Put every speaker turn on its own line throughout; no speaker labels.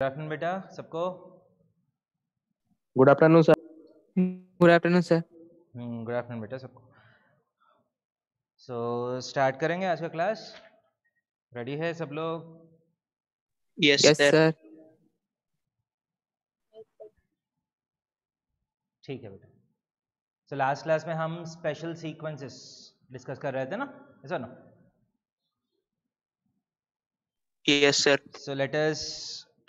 Good afternoon बेटा सबको।
Good afternoon sir.
Good afternoon sir.
Good afternoon बेटा सबको। सो स्टार्ट करेंगे आज का क्लास। रेडी है सब लोग?
Yes sir.
ठीक है बेटा। सो लास्ट क्लास में हम स्पेशल सीक्वेंसेस डिस्कस कर रहे थे ना, ऐसा ना?
Yes sir.
So let us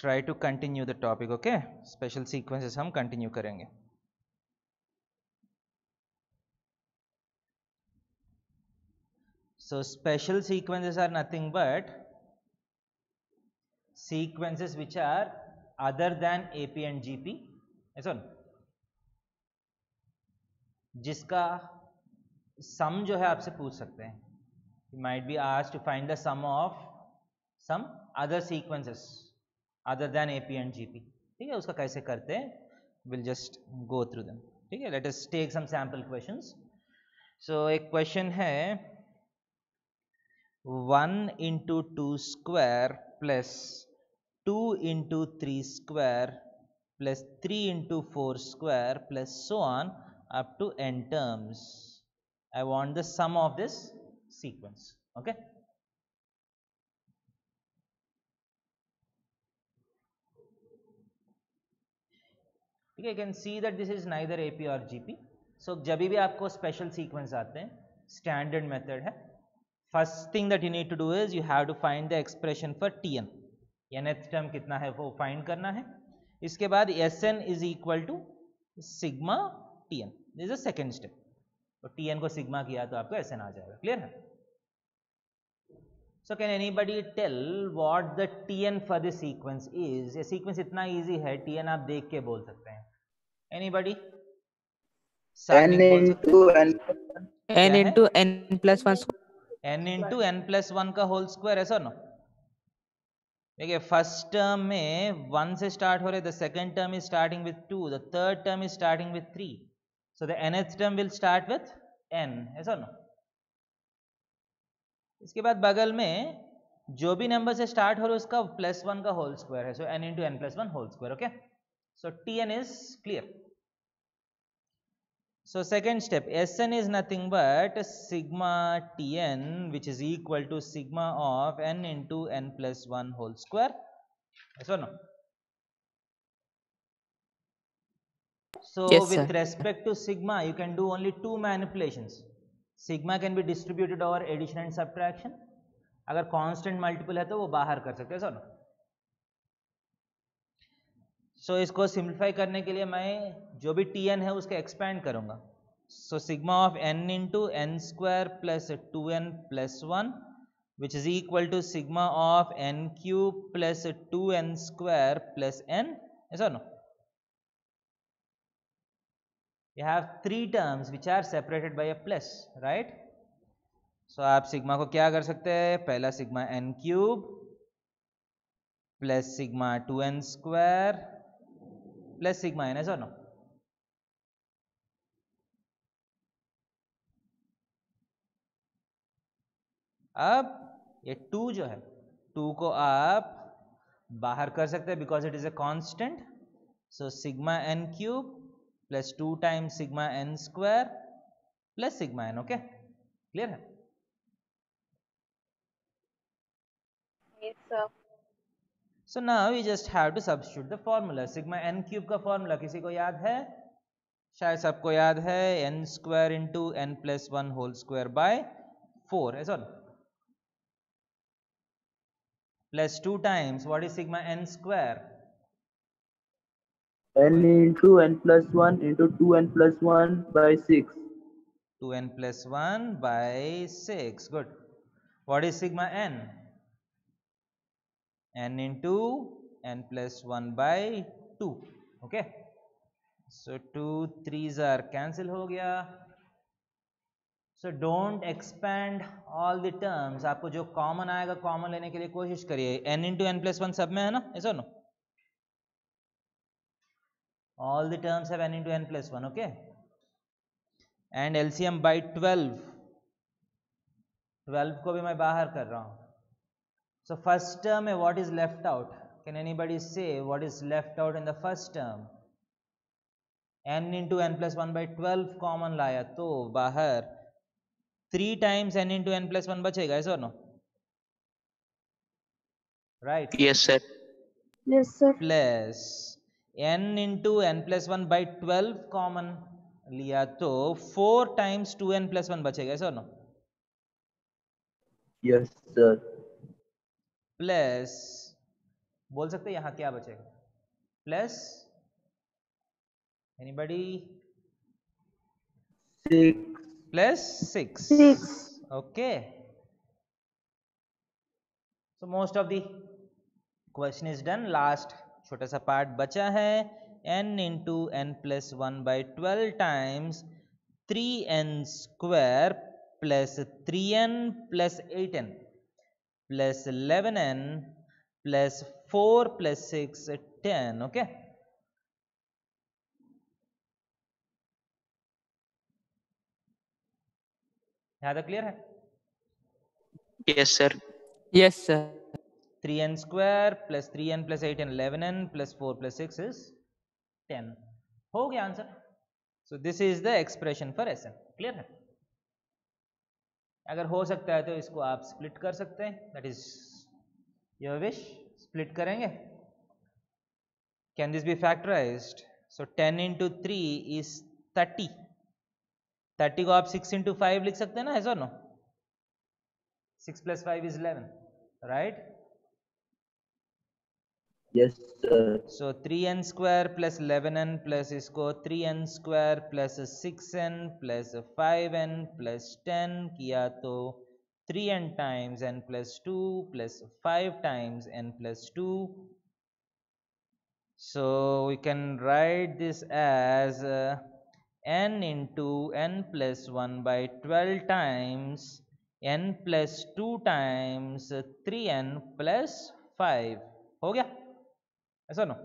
try to continue the topic. Okay, special sequences हम कंटिन्यू करेंगे। So special sequences are nothing but sequences which are other than AP and GP, ऐसा ना? जिसका सम जो है आपसे पूछ सकते हैं। You might be asked to find the sum of some other sequences other than AP and GP। ठीक है, उसका कैसे करते हैं? We'll just go through them। ठीक है, let us take some sample questions। So एक क्वेश्चन है 1 into 2 square plus 2 into 3 square plus 3 into 4 square plus so on up to n terms. I want the sum of this sequence. Okay. You can see that this is neither AP or GP. So जब भी आपको special sequence आते हैं, standard method है, first thing that you need to do is you have to find the expression for Tn। nth term कितना है वो find करना है। इसके बाद Sn is equal to sigma Tn। this is the second step। तो Tn को sigma किया तो आपको Sn आ जाएगा। क्लियर है? So can anybody tell what the Tn for this sequence is? ये sequence इतना easy है, Tn आप देख के बोल सकते हैं। Anybody?
n into n
n into n plus 1
n into n plus 1 का होल स्क्वायर, ऐसा ना? देखिए फर्स्ट टर्म में 1 से स्टार्ट हो रहे, the second term is starting with 2, the third term is starting with 3, so the nth term will start with n, ऐसा ना? इसके बाद बगल में जो भी नंबर से स्टार्ट हो रहा है उसका प्लस 1 का होल स्क्वायर है, so n into n plus 1 whole square. Okay, so Tn is clear. So second step, Sn is nothing but sigma Tn, which is equal to sigma of n into n plus 1 whole square. Yes or no? So
Yes,
with
sir.
respect to sigma, you can do only two manipulations. Sigma can be distributed over addition and subtraction. अगर constant multiple है तो वो बाहर कर सकते हैं, ऐसा ना? So इसको सिंप्लीफाई करने के लिए मैं जो भी Tn है उसको एक्सपेंड करूंगा। So sigma of n into n square plus 2n plus 1, which is equal to sigma of n cube plus 2n square plus n, yes or no? You have three terms which are separated by a plus, right? So आप sigma को क्या कर सकते हैं? पहला sigma n cube plus sigma 2n square plus sigma n, ऐसा ना? अब ये 2 जो है, 2 को आप बाहर कर सकते हैं because it is a constant. So sigma n cube plus 2 times sigma n square plus sigma n। Okay, clear है?
Yes, sir.
So now we just have to substitute the formula. Sigma n cube का formula किसी को याद है? शायद सबको याद है, n square into n plus 1 whole square by 4, ऐसा plus 2 times what is sigma n square?
n into n plus 1 into 2n plus 1 by 6.
2n plus 1 by 6. Good. What is sigma n? N into n plus 1 by 2. Okay. So 2 3s are cancel हो गया. So don't expand all the terms. आपको जो common आएगा common लेने के लिए कोशिश करिए। n into n plus 1 सब में है ना, ऐसा ना? All the terms have n into n plus 1. Okay. And LCM by 12. 12 को भी मैं बाहर कर रहा हूँ। So first term में what is left out? Can anybody say what is left out in the first term? n into n plus 1 by 12 common लाया तो बाहर 3 times n into n plus 1 बचेगा, ऐसा और no? Right?
Yes, sir.
Yes, sir.
Plus n into n plus 1 by 12 common लिया तो 4 times 2n plus 1 बचेगा, ऐसा और नो?
Yes, sir.
प्लस बोल सकते यहाँ क्या बचेगा? Plus anybody?
6.
Plus 6.
6.
Okay. So most of the question is done. Last छोटा सा पार्ट बचा है. n into n plus 1 by 12 times 3n square plus 3n plus 8n plus 11n plus 4 plus 6 10. Okay. यहाँ तक क्लियर है?
Yes, sir. Yes, sir.
3n square plus 3n plus 8n 11n plus 4 plus 6 is 10. हो गया answer. So this is the expression for Sn. Clear है? अगर हो सकता है तो इसको आप स्प्लिट कर सकते हैं. That is your wish. Split करेंगे. Can this be factorized? So 10 into 3 is 30. 30 को आप 6 into 5 लिख सकते हैं ना, ऐसा no? 6 plus 5 is 11, right?
Yes, sir.
So 3n square plus 11n plus इसको 3n square plus 6n plus 5n plus 10 किया तो 3n times n plus 2 plus 5 times n plus 2. So we can write this as n into n plus 1 by 12 times n plus 2 times 3n plus 5. हो गया? ऐसा नो?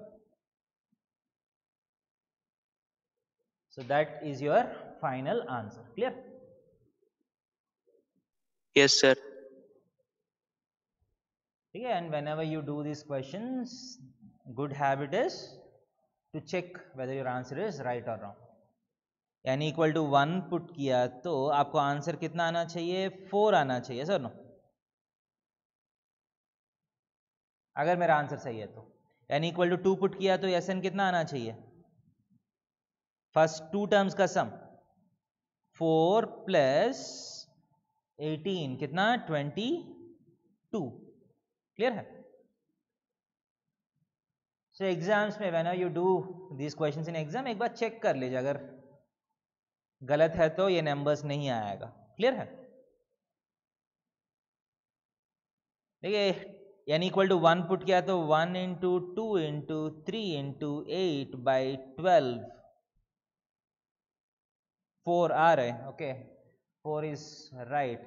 So that is your final answer. Clear?
Yes, sir.
Okay, and whenever you do these questions, good habit is to check whether your answer is right or wrong. n equal to 1 put किया तो आपको answer कितना आना चाहिए? 4 आना चाहिए, sir no? अगर मेरा आंसर सही है तो n equal to 2 पुट किया तो Sn कितना आना चाहिए? फर्स्ट 2 टर्म्स का सम 4 प्लस 18 कितना? 22. क्लियर है? सो एग्जाम्स में when you do this questions in exam एक बार चेक कर लीजिए, अगर गलत है तो ये नंबर्स नहीं आएगा. क्लियर है? देखिए n इक्वल टू 1 पुट किया तो 1 इंटू 2 इंटू 3 इंटू 8 बाई 12 4 आ रहे. Okay, 4 is right.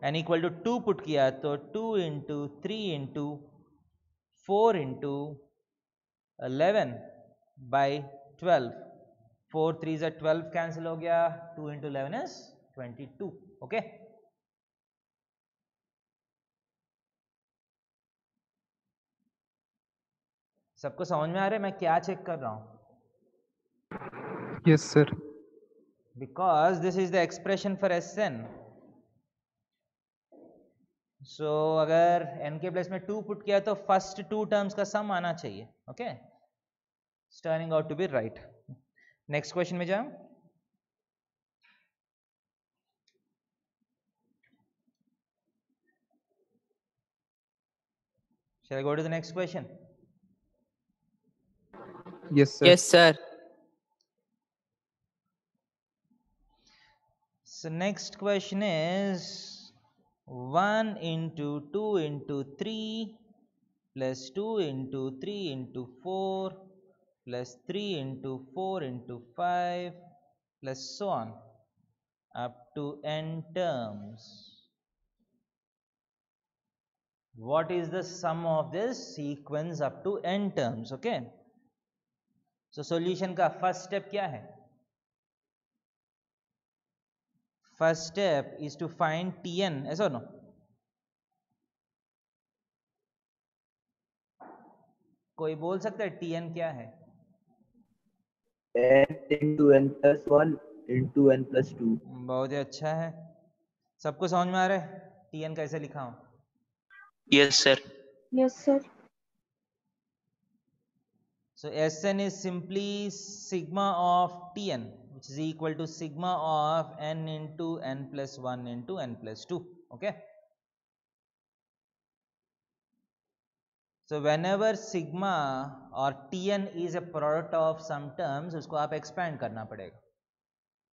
n equal to 2 put किया तो 2 इंटू 3 इंटू 4 इंटू 11 बाई 12. 4 3 से 12 कैंसिल हो गया. 2 इंटू 11 इज 22. ओके, सबको समझ में आ रहा है मैं क्या चेक कर रहा हूं?
Yes, sir.
Because this is the expression for Sn. So अगर n के प्लेस में 2 पुट किया तो फर्स्ट 2 टर्म्स का सम आना चाहिए. Okay, turning out to be right. Next question में जाओ. Shall I go to the next question?
Yes, sir.
Yes, sir.
So next question is 1 into 2 into 3 plus 2 into 3 into 4 plus 3 into 4 into 5 plus so on up to n terms. What is the sum of this sequence up to n terms? Okay, so solution का first step क्या है? First step is to find Tn, yes or no? कोई बोल सकता है Tn क्या है?
n into n plus 1 into n plus 2.
बहुत ही अच्छा है, सबको समझ में आ रहा है Tn कैसे लिखा हूं?
Yes, sir.
Yes, sir.
So Sn is simply sigma of Tn, which is equal to sigma of n into n plus 1 into n plus 2. Okay. So whenever sigma or Tn is a product of some terms, उसको आप expand करना पड़ेगा.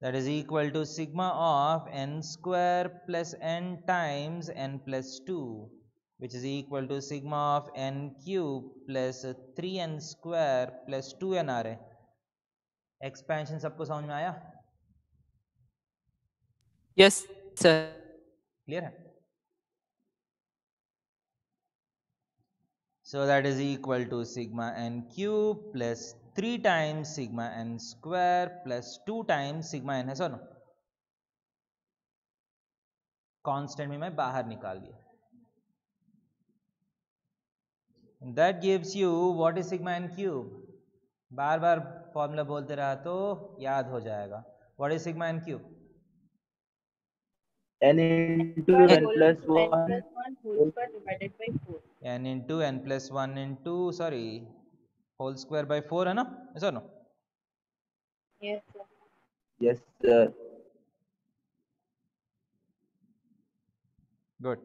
That is equal to sigma of n square plus n times n plus 2, which is equal to sigma of n cube plus 3n square plus 2n आ रहे. Expansion सबको समझ में आया?
Yes, sir.
Clear है? So that is equal to sigma n cube plus 3 times sigma n square plus 2 times sigma n है. सुनो, constant में मैं बाहर निकाल दिया. That gives you what is sigma n cube. Bar bar formula बोलते रहा तो याद हो जाएगा. What is sigma n cube?
n into n plus 1
whole square divided by 4.
n into n plus 1 into whole square by 4 है ना, ऐसा no?
Yes, sir.
Yes, sir.
Good.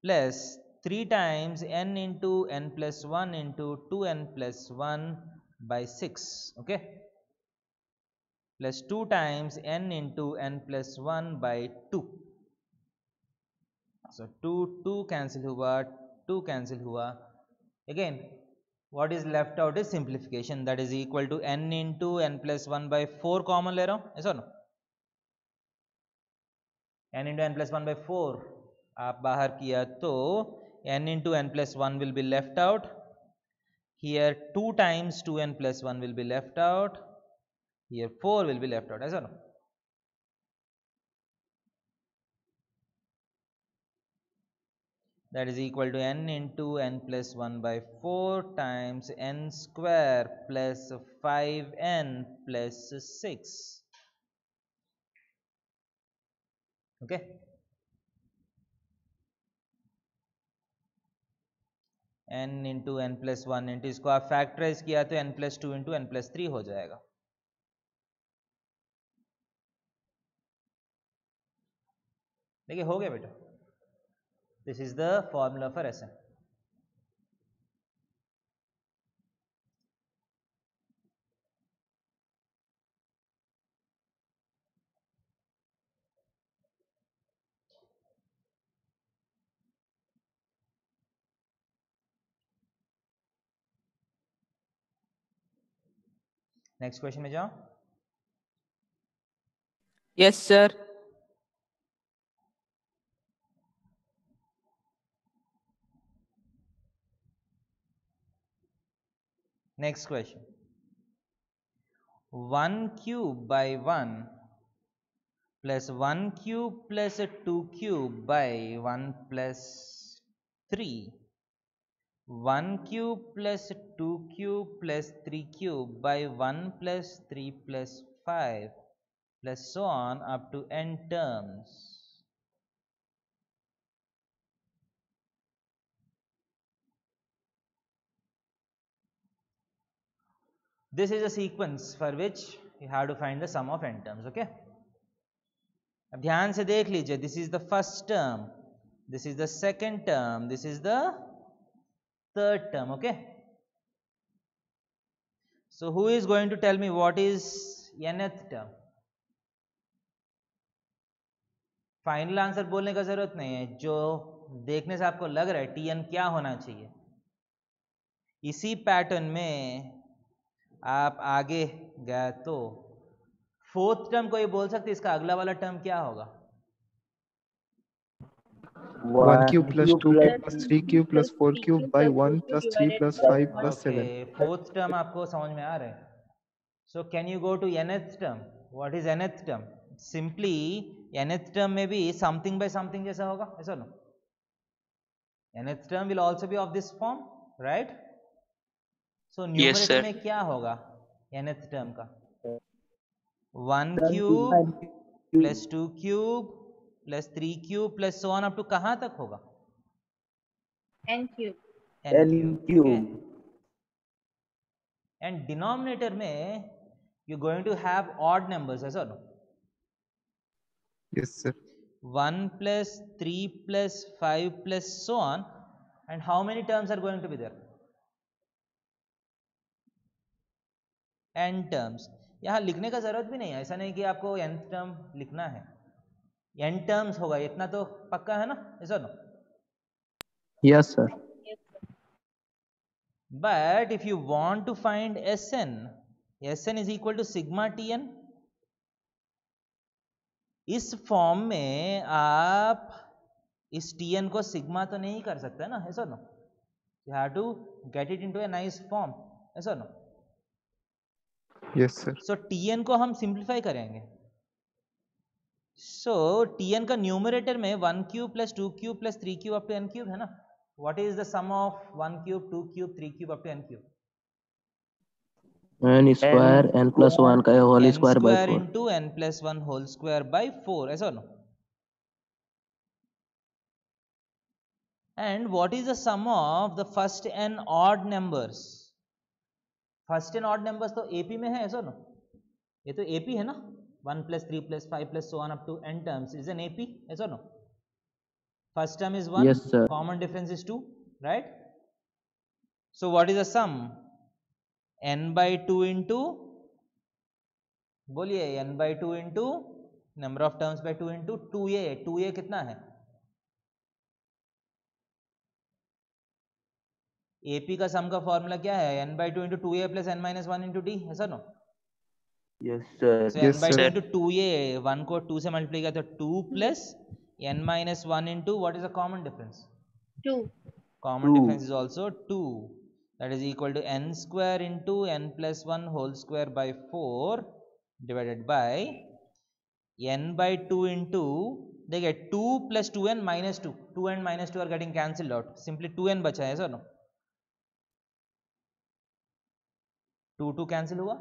Plus 3 times n into n plus 1 into 2n plus 1 by 6. Okay. Plus 2 times n into n plus 1 by 2. So 2 cancel हुआ, 2 cancel हुआ. Again, what is left out is simplification. That is equal to n into n plus 1 by 4 common ले रहा हूँ, ऐसा ना? n into n plus 1 by 4 आप बाहर किया तो n into n plus 1 will be left out. Here 2 times 2n plus 1 will be left out. Here 4 will be left out, ऐसा ना? That is equal to n into n plus 1 by 4 times n square plus 5n plus 6. Okay. n into n plus 1 into इसको आप factorise किया तो n plus 2 into n plus 3 हो जाएगा. देखिए हो गया बेटा. This is the formula for Sn. Next question में जाओ.
Yes, sir.
Next question. 1 cube by 1 plus 1 cube plus 2 cube by 1 plus 3. 1 cube plus 2 cube plus 3 cube by 1 plus 3 plus 5 plus so on up to n terms. This is a sequence for which you have to find the sum of n terms. Okay. अब ध्यान से देख लीजिए. This is the first term, this is the second term, this is the third term. Okay. So who is going to tell me what is nth term? Final answer बोलने का जरूरत नहीं है. जो देखने से आपको लग रहा है Tn क्या होना चाहिए, इसी पैटर्न में आप आगे गए तो फोर्थ टर्म को ये बोल सकते इसका अगला वाला टर्म क्या होगा?
1 cube plus 2 cube plus 3 cube plus 4 cube by 1 plus 3 plus 5 plus 7.
Fourth term आपको समझ में आ रहा है. So can you go to nth term? What is nth term? Simply nth term में भी समथिंग बाय समथिंग जैसा होगा, ऐसा no? nth term will also be of this form. Right? So
Yes,
numerator
sir.
में क्या होगा nth टर्म का? 1
Then
cube
sigma n
plus 2 cube plus 3 cube plus so on up to कहाँ तक होगा?
N cube.
n
n
cube. Okay,
cube.
And denominator में you going to have odd numbers, ऐसा no?
Yes, sir.
1 plus 3 plus 5 plus so on, and how many terms are going to be there? n terms. यहाँ लिखने का जरूरत भी नहीं है, ऐसा नहीं कि आपको n टर्म लिखना है, n टर्म्स होगा, इतना तो पक्का है ना, ऐसा no?
Yes, sir.
Yes, sir.
But if you want to find Sn, Sn is equal to sigma Tn. इस फॉर्म में आप इस Tn को सिग्मा तो नहीं कर सकते ना, ऐसा no? You have to get it into a nice form, ऐसा नो?
Yes, sir.
सो Tn को हम सिंप्लीफाई करेंगे. सो Tn का न्यूमरेटर में 1 cube plus 2 cube plus 3 cube up to n cube है ना. What is the sum of 1 cube 2 cube 3 cube up to n cube?
n square n plus 1 का whole
n
square by
square
4.
Into n plus 1 whole square by 4, ऐसा no? And what is the sum of the first n odd numbers? First n odd numbers तो AP में है, ऐसा no? ये तो AP है ना. 1 plus 3 plus 5 plus so on up to n terms is an AP, yes or no? First term is 1,
Yes, sir.
common difference is 2, right? So what is the sum? n by 2 into, बोलिए, n by 2 into number of terms by 2 into 2a. 2a कितना है? AP का सम का formula क्या है? n by 2 into 2a plus n minus 1 into d, yes or no?
Yes, sir.
So
Yes,
n by
sir.
2 into 2a, 1 को 2 से multiply किया तो 2 plus n minus 1 into what is the common difference?
2.
Common
2.
difference is also 2. That is equal to n square into n plus 1 whole square by 4 divided by n by 2 into, they get 2 plus 2n minus 2. 2n minus 2 are getting cancelled out. Simply 2n बचा है, ऐसा no? 2 2 cancel हुआ.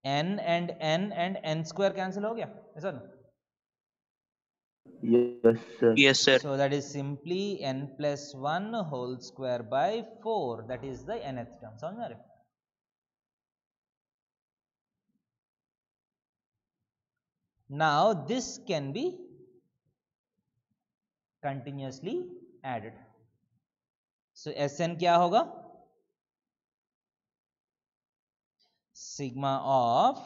n and n square cancel हो गया, ऐसा no?
Yes, sir.
Yes, sir.
So that is simply n plus 1 whole square by 4. That is the nth term. समझ में आ रहा है? Now this can be continuously added. So Sn क्या होगा? Sigma of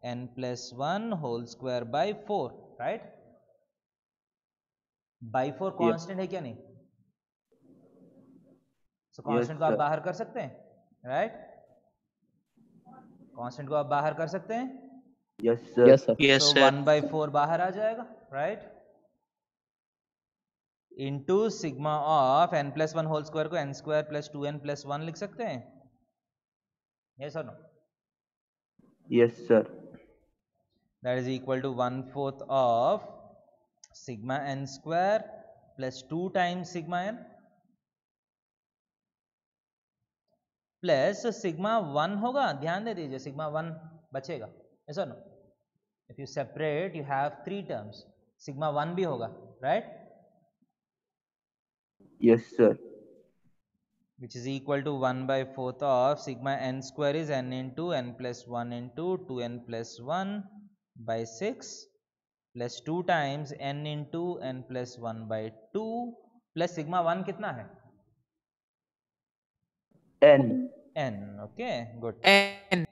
n plus 1 whole square by 4, right? By 4 constant है क्या नहीं? So constant को आप
sir.
बाहर कर सकते हैं, right? Constant को आप बाहर कर सकते हैं.
Yes, sir. Yes, sir.
Yes,
So
sir.
1 by 4 बाहर आ जाएगा, right? Into sigma of n plus 1 whole square को n square plus 2n plus 1 लिख सकते हैं, yes or no?
Yes, sir.
That is equal to 1/4 of sigma n square plus 2 times sigma n plus sigma 1 होगा. ध्यान दे दीजिए, sigma 1 बचेगा, yes or no? If you separate, you have 3 terms. Sigma 1 भी होगा, right?
Yes, sir.
Which is equal to 1/4 of sigma n square is n into n plus 1 into 2n plus 1 by 6 plus 2 times n into n plus 1 by 2 plus sigma 1 कितना है?
N.
n. Okay, good.
N.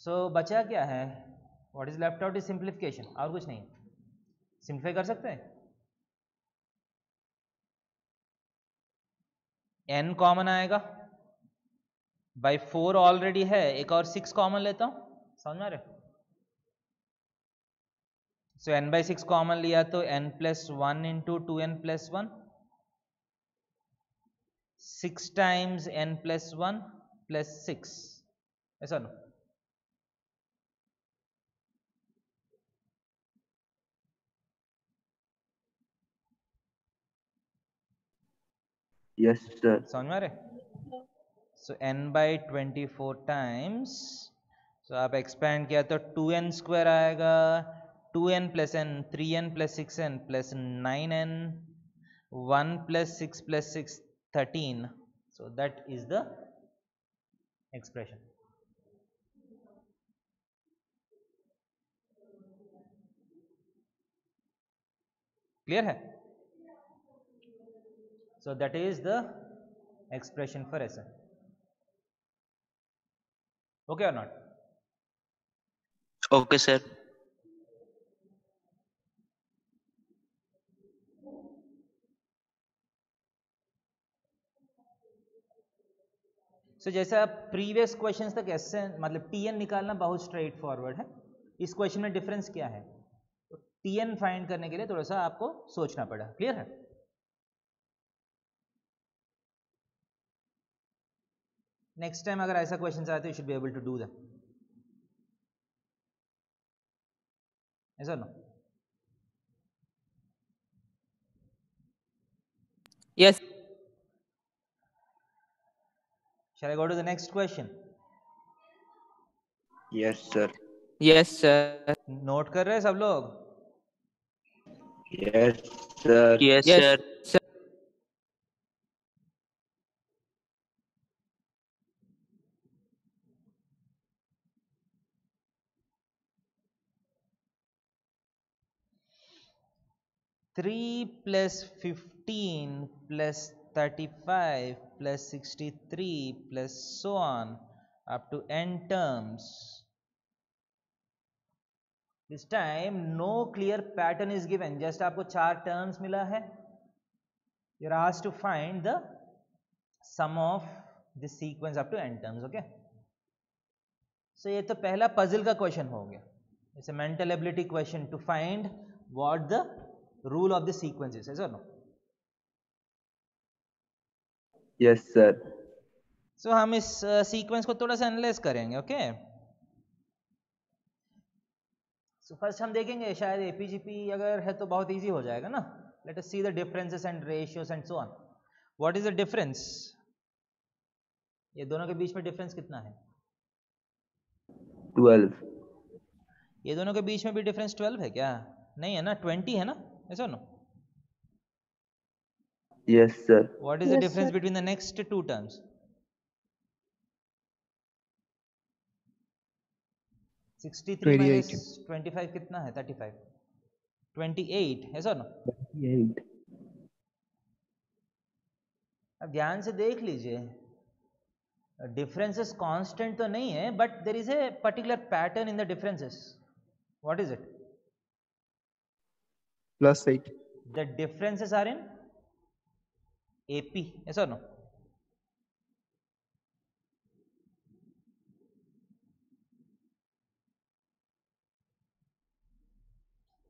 So बचा क्या है? What is left out is simplification, और कुछ नहीं. Simplify कर सकते हैं. n कॉमन आएगा, बाई 4 ऑलरेडी है, एक और 6 कॉमन लेता हूं, समझ में आ रहे? सो n बाई 6 कॉमन लिया तो n plus 1 into 2n plus 1, 6 times n plus 1 plus 6, ऐसा नो?
Yes, sir.
समझ में आ रहे? So n by 24 times, so आप expand किया तो 2n square आएगा, 2n plus n, 3n plus 6n plus 9n, 1 plus 6 plus 6, 13. So that is the expression. Clear है? So that is the expression for Sn. Okay or not?
Okay, sir.
So जैसे आप previous questions तक Sn मतलब Tn निकालना बहुत straight forward है. इस question में डिफरेंस क्या है? तो Tn फाइंड करने के लिए थोड़ा सा आपको सोचना पड़ा. क्लियर है? नेक्स्ट टाइम अगर ऐसा क्वेश्चन आए तो you should be able to do that. ऐसा no?
Yes.
Shall I go to the next question?
Yes, sir.
Yes, sir.
Note कर रहे हैं सब लोग?
Yes, sir.
Yes, Yes, sir. sir.
Three plus 15 plus 35 plus 63 plus so on up to n terms. This time no clear pattern is given. Just आपको 4 terms मिला है. You're asked to find the sum of this sequence up to n terms. Okay. So ये तो पहला puzzle का question हो गया. It's a mental ability question to find what the rule of the sequence is. Yes or no?
Yes, sir.
So हम इस sequence को थोड़ा सा एनालाइज करेंगे. ओके. सो फर्स्ट हम देखेंगे शायद एपीजीपी अगर है तो बहुत इजी हो जाएगा ना. Let us see the differences and ratios and so on. What is the difference? ये दोनों के बीच में डिफरेंस कितना है?
12.
ये दोनों के बीच में भी डिफरेंस 12 है क्या? नहीं है ना, 20 है ना. ऐसा no?
Yes, sir.
What is the difference between the next two terms? 63 minus
28.
25 कितना है? 35. 28. ऐसा नो?
28.
अब ध्यान से देख लीजिए. डिफरेंसेस कांस्टेंट तो नहीं है, but there is a particular pattern in the differences. What is it?
+8.
The differences are in AP. ऐसा नो?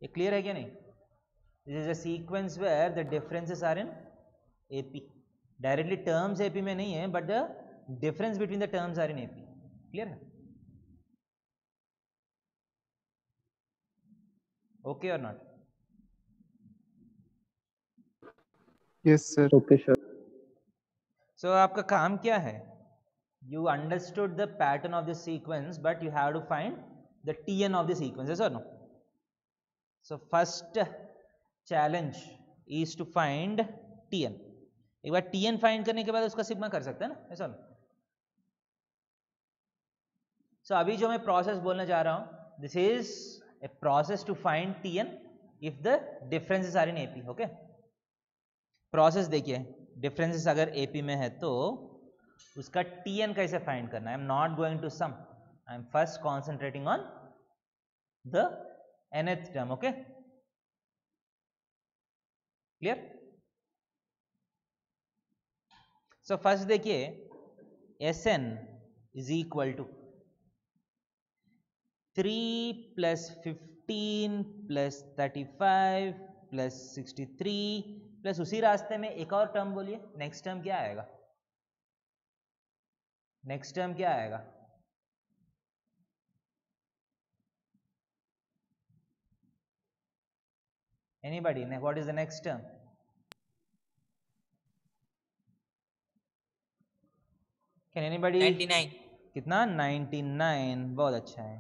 ये क्लियर है क्या नहीं? This is a sequence where the differences are in AP. Directly terms AP में नहीं है, but the difference between the terms are in AP. Clear है? Okay और not?
Yes, sir.
Okay, sir.
So आपका काम क्या है? You understood the pattern of the sequence, but you have to find the Tn of the sequence. Yes or no? So first challenge is to find Tn. एक बार Tn find करने के बाद उसका sigma कर सकते हैं ना. ऐसा ना? सो अभी जो मैं प्रोसेस बोलने जा रहा हूं, this is a process to find Tn if the differences are in AP. Okay. Process देखिए, डिफरेंसेस अगर एपी में है तो उसका Tn कैसे फाइंड करना है. I am not going to sum, I am first concentrating on the nth term. Okay. Clear? So first देखिए, Sn is equal to 3 plus 15 plus 35 plus 63 plus उसी रास्ते में एक और टर्म बोलिए. नेक्स्ट टर्म क्या आएगा? नेक्स्ट टर्म क्या आएगा? Anybody? What is the next term? Can anybody?
99.
कितना? 99, बहुत अच्छा है।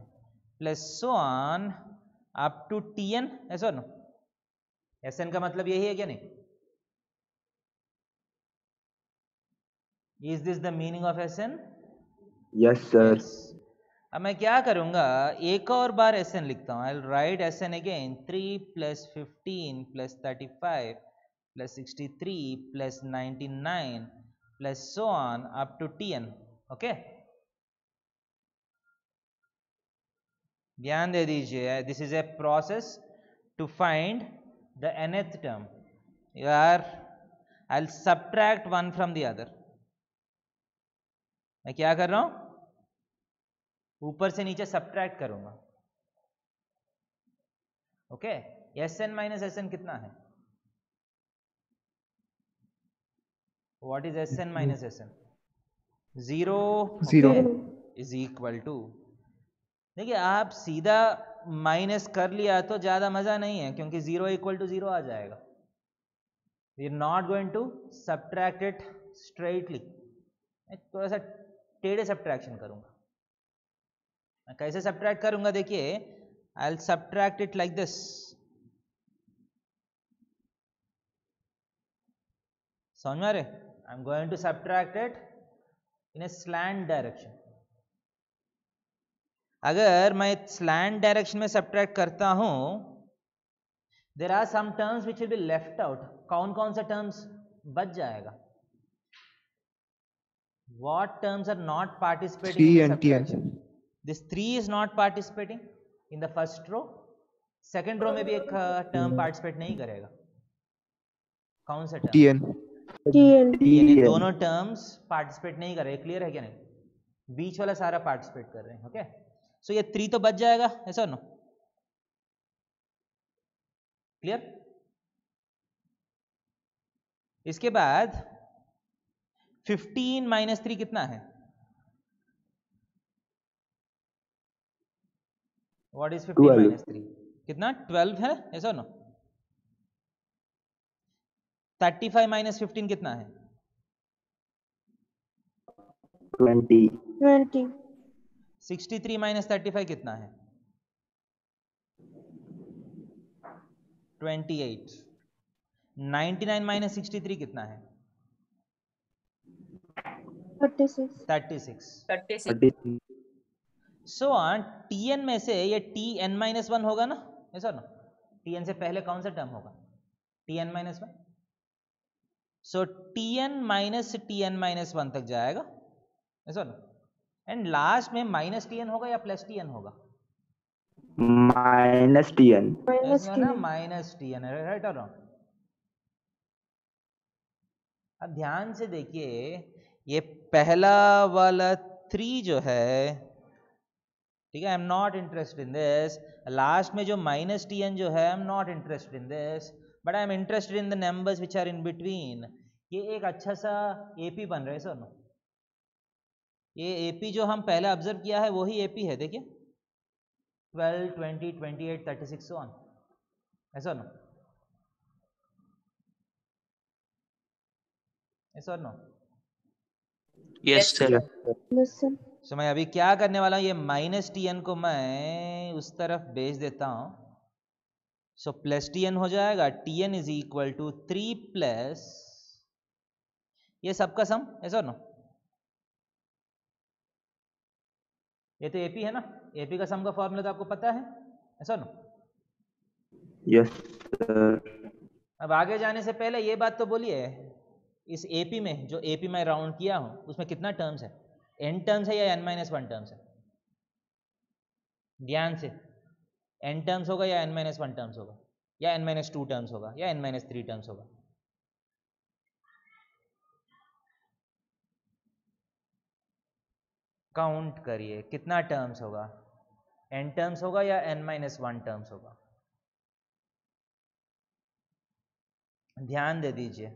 Plus so on up to Tn, ऐसा नो? Sn का मतलब यही है क्या नहीं? Is this the meaning of Sn?
Yes, sir.
Yes. अब मैं क्या करूंगा, एक और बार Sn लिखता हूँ। I will write Sn again. 3 plus 15 plus 35 plus 63 plus 99 plus so on up to Tn। Okay, ध्यान दे दीजिए, this is a process to find the nth term. यार I will subtract one from the other. मैं क्या कर रहा हूं, ऊपर से नीचे सब्ट्रैक्ट करूंगा। ओके, Sn माइनस Sn कितना है? What is Sn minus Sn? 0।
Zero.
Is equal to, देखिए आप सीधा माइनस कर लिया तो ज्यादा मजा नहीं है, क्योंकि 0 इक्वल टू 0 आ जाएगा। We are not going to subtract it straightly. थोड़ा सा टेढ़े सब्ट्रैक्शन करूंगा। मैं कैसे सब्ट्रैक्ट करूंगा, देखिए, I will subtract it like this. समझ में आ रहे? I am going to subtract it in a slant direction. अगर मैं स्लैंट डायरेक्शन में सब्ट्रैक्ट करता हूं, there are some terms which will be left out. कौन कौन सा टर्म्स बच जाएगा? What terms are not participating in
3
the
and Tn.
subtraction? This 3 is not participating in the first row. Second row में भी एक term participate नहीं करेगा। कौन सा term?
Tn.
ये
Tn.
दोनों terms participate नहीं कर रहे। क्लियर है क्या नहीं? बीच वाला सारा participate कर रहे हैं। ओके, सो ये 3 तो बच जाएगा, ऐसा नो? क्लियर? इसके बाद 15 माइनस 3 कितना है? What is 15
12.
माइनस 3? कितना? 12 है, ऐसा नो? 35 माइनस 15 कितना है?
20.
63 माइनस 35 कितना है? 28। 99 माइनस 63 कितना है? 36।
36.
36.
सो ऑन Tn में से ये Tn माइनस 1 होगा ना, ऐसा ना? Tn से पहले कौन सा टर्म होगा? Tn minus 1। सो Tn माइनस 1 तक जाएगा, ऐसा ना? एंड लास्ट में माइनस Tn होगा या प्लस Tn होगा?
Minus Tn.
ऐसा ना, माइनस Tn है, राइट और रॉन्ग? अब ध्यान से देखिए, ये पहला वाला 3 जो है, ठीक है, I am not interested in this. Last में जो माइनस Tn जो है, I am not interested in this, but I am interested in the numbers which are in between. ये एक अच्छा सा AP बन रहा है सर। ये AP जो हम पहले ऑब्जर्व किया है वही AP है, देखिए 12, 20, 28, 36 सो ऑन, ऐसा नो? ऐसा नो?
Yes, sir.
सो मैं अभी क्या करने वाला हूं, ये माइनस Tn को मैं उस तरफ भेज देता हूं। सो प्लस Tn हो जाएगा। Tn is equal to 3 plus ये सबका सम, ऐसा नो? ये तो AP है ना, AP का सम का फॉर्मूला तो आपको पता है, ऐसा नो?
Yes, sir.
अब आगे जाने से पहले ये बात तो बोलिए, इस AP में जो AP मैं राउंड किया हूं उसमें कितना टर्म्स है? n टर्म्स है या n-1 टर्म्स है? ध्यान से, n टर्म्स होगा या n-1 टर्म्स होगा या n-2 टर्म्स होगा या n-3 टर्म्स होगा? काउंट करिए कितना टर्म्स होगा? n टर्म्स होगा या n-1 टर्म्स होगा? ध्यान दे दीजिए,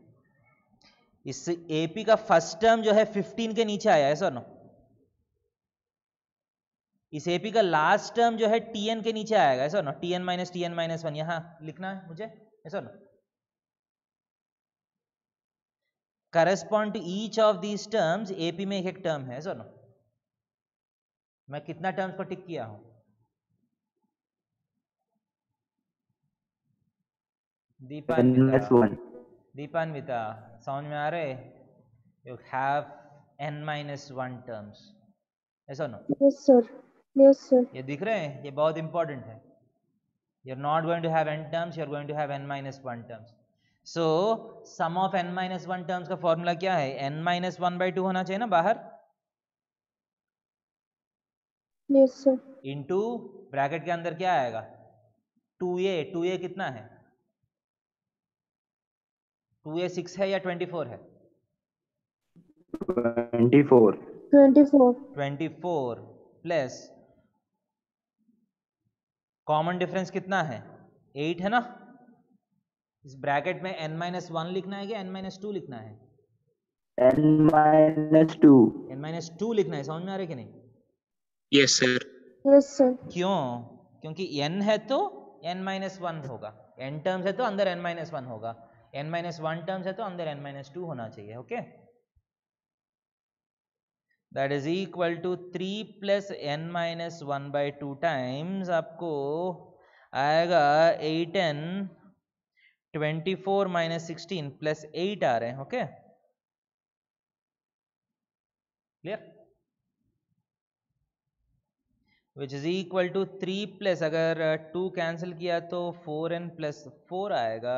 इस AP का फर्स्ट टर्म जो है 15 के नीचे आया है, ऐसा ना? इस AP का लास्ट टर्म जो है Tn के नीचे आएगा, ऐसा ना? Tn-1 यहां लिखना है मुझे, ऐसा ना? Correspond to each of these terms AP में एक एक टर्म है सुनो मैं कितना टर्म्स को टिक किया हूं दीपान्विता समझ में आ रहे you have n minus 1 terms ऐसा नो
Yes, sir.
ये दिख रहे हैं ये बहुत इंपॉर्टेंट है you're not going to have n terms you're going to have n minus 1 terms so sum of n minus 1 terms का फॉर्मूला क्या है n minus 1 by 2 होना चाहिए ना बाहर
Yes, sir.
इनटू ब्रैकेट के अंदर क्या आएगा 2a कितना है 2a 6 है या 24 है
24
24.
प्लस कॉमन डिफरेंस कितना है 8 है ना इस ब्रैकेट में n minus 1 लिखना है कि n minus 2 लिखना है
n minus 2
n minus 2 लिखना है समझ में आ रहा है कि नहीं
Yes, sir.
Yes, sir.
क्यों क्योंकि n है तो n minus 1 होगा n टर्म्स है तो अंदर n minus 1 होगा n minus 1 टर्म्स है तो अंदर n minus 2 होना चाहिए okay that is equal to 3 plus n minus 1 by 2 times आपको आएगा 8n 24 minus 16 प्लस 8 आ रहे हैं okay clear which is equal to 3 plus अगर 2 कैंसिल किया तो 4n plus 4 आएगा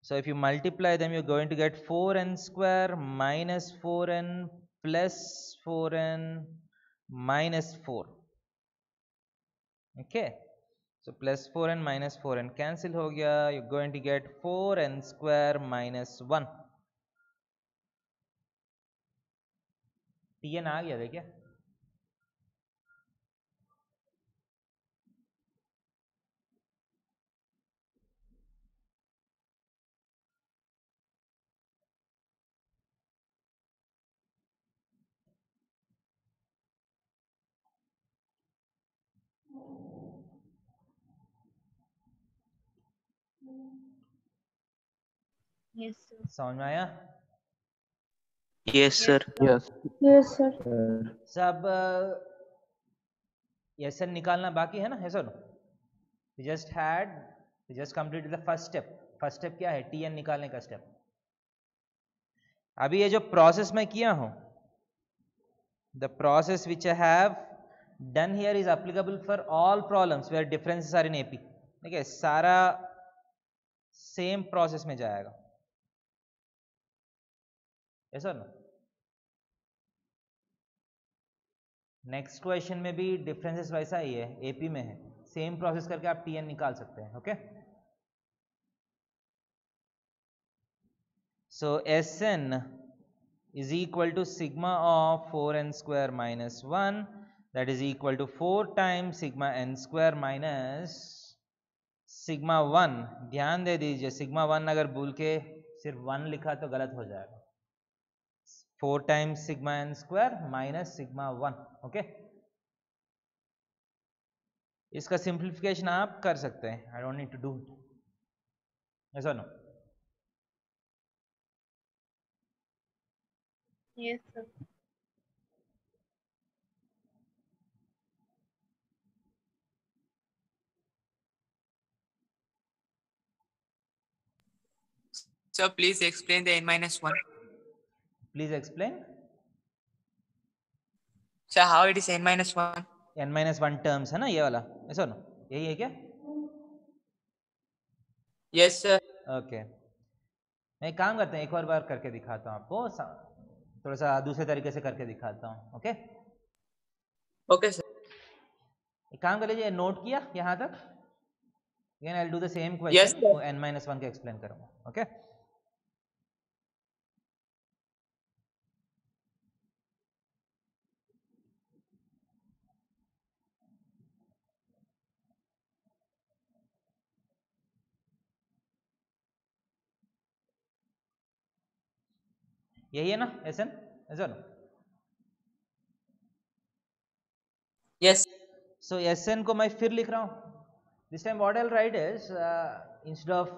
so if you multiply them you're going to get 4n square minus 4n plus 4n minus 4 okay so plus 4n minus 4n cancel हो गया you're going to get 4n square minus 1 tn आ गया देखिए
Yes, sir.
समझ में आया
Yes, sir.
yes
Yes, sir.
सब S n निकालना बाकी है ना है sir we just completed the first step क्या है टी एन निकालने का स्टेप अभी ये जो प्रोसेस मैं किया हूं the process which I have done here is applicable for all problems where differences are in AP ठीक है सारा सेम प्रोसेस में जाएगा ऐसा ना नेक्स्ट क्वेश्चन में भी डिफरेंसेस वैसा ही है एपी में है सेम प्रोसेस करके आप टीएन निकाल सकते हैं okay so S n is equal to sigma of 4n square minus 1 that is equal to 4 times sigma n square minus sigma 1 ध्यान दे दीजिए सिग्मा 1 अगर भूल के सिर्फ 1 लिखा तो गलत हो जाएगा 4 times sigma n square minus sigma 1 okay इसका सिंप्लीफिकेशन आप कर सकते हैं I don't need to do it ऐसा no
Yes, sir.
Sir, please explain the n minus 1.
Please explain
Sir, how it is n minus 1?
n minus 1 terms है ना ये वाला ऐसा नो यही है क्या
Yes, sir.
ओके मैं एक काम करते हैं एक और बार करके दिखाता हूँ आपको थोड़ा सा दूसरे तरीके से करके दिखाता हूँ ओके
Okay, sir.
एक काम कर लीजिए नोट किया यहाँ तक again I'll do the same
Yes,
question
sir.
वो n minus 1 का एक्सप्लेन करूँगा ओके यही है ना एस एन ऐसा ना
Yes.
सो एस एन को मैं फिर लिख रहा हूँ this time what I will write is instead of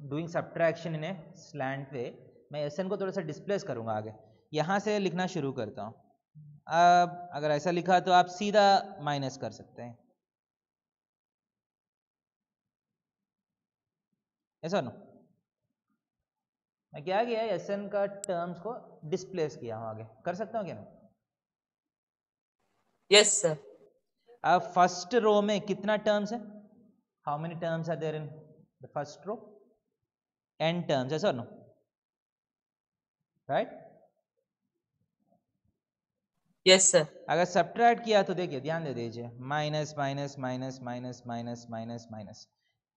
doing subtraction in a slant way मैं Sn को थोड़ा सा डिस्प्लेस करूंगा आगे, यहाँ से लिखना शुरू करता हूँ। अब अगर ऐसा लिखा तो आप सीधा माइनस कर सकते हैं, ऐसा नो। मैं क्या किया है, Sn का टर्म्स को डिस्प्लेस किया हूँ आगे, कर सकता हूँ क्या मैं?
Yes, sir.
अब फर्स्ट रो में कितना टर्म्स है? How many terms are there in the first row? n terms, ऐसा नो, राइट?
Yes, sir.
अगर सब्ट्रैक्ट किया तो देखिए, ध्यान दे दीजिए, minus minus minus minus minus minus minus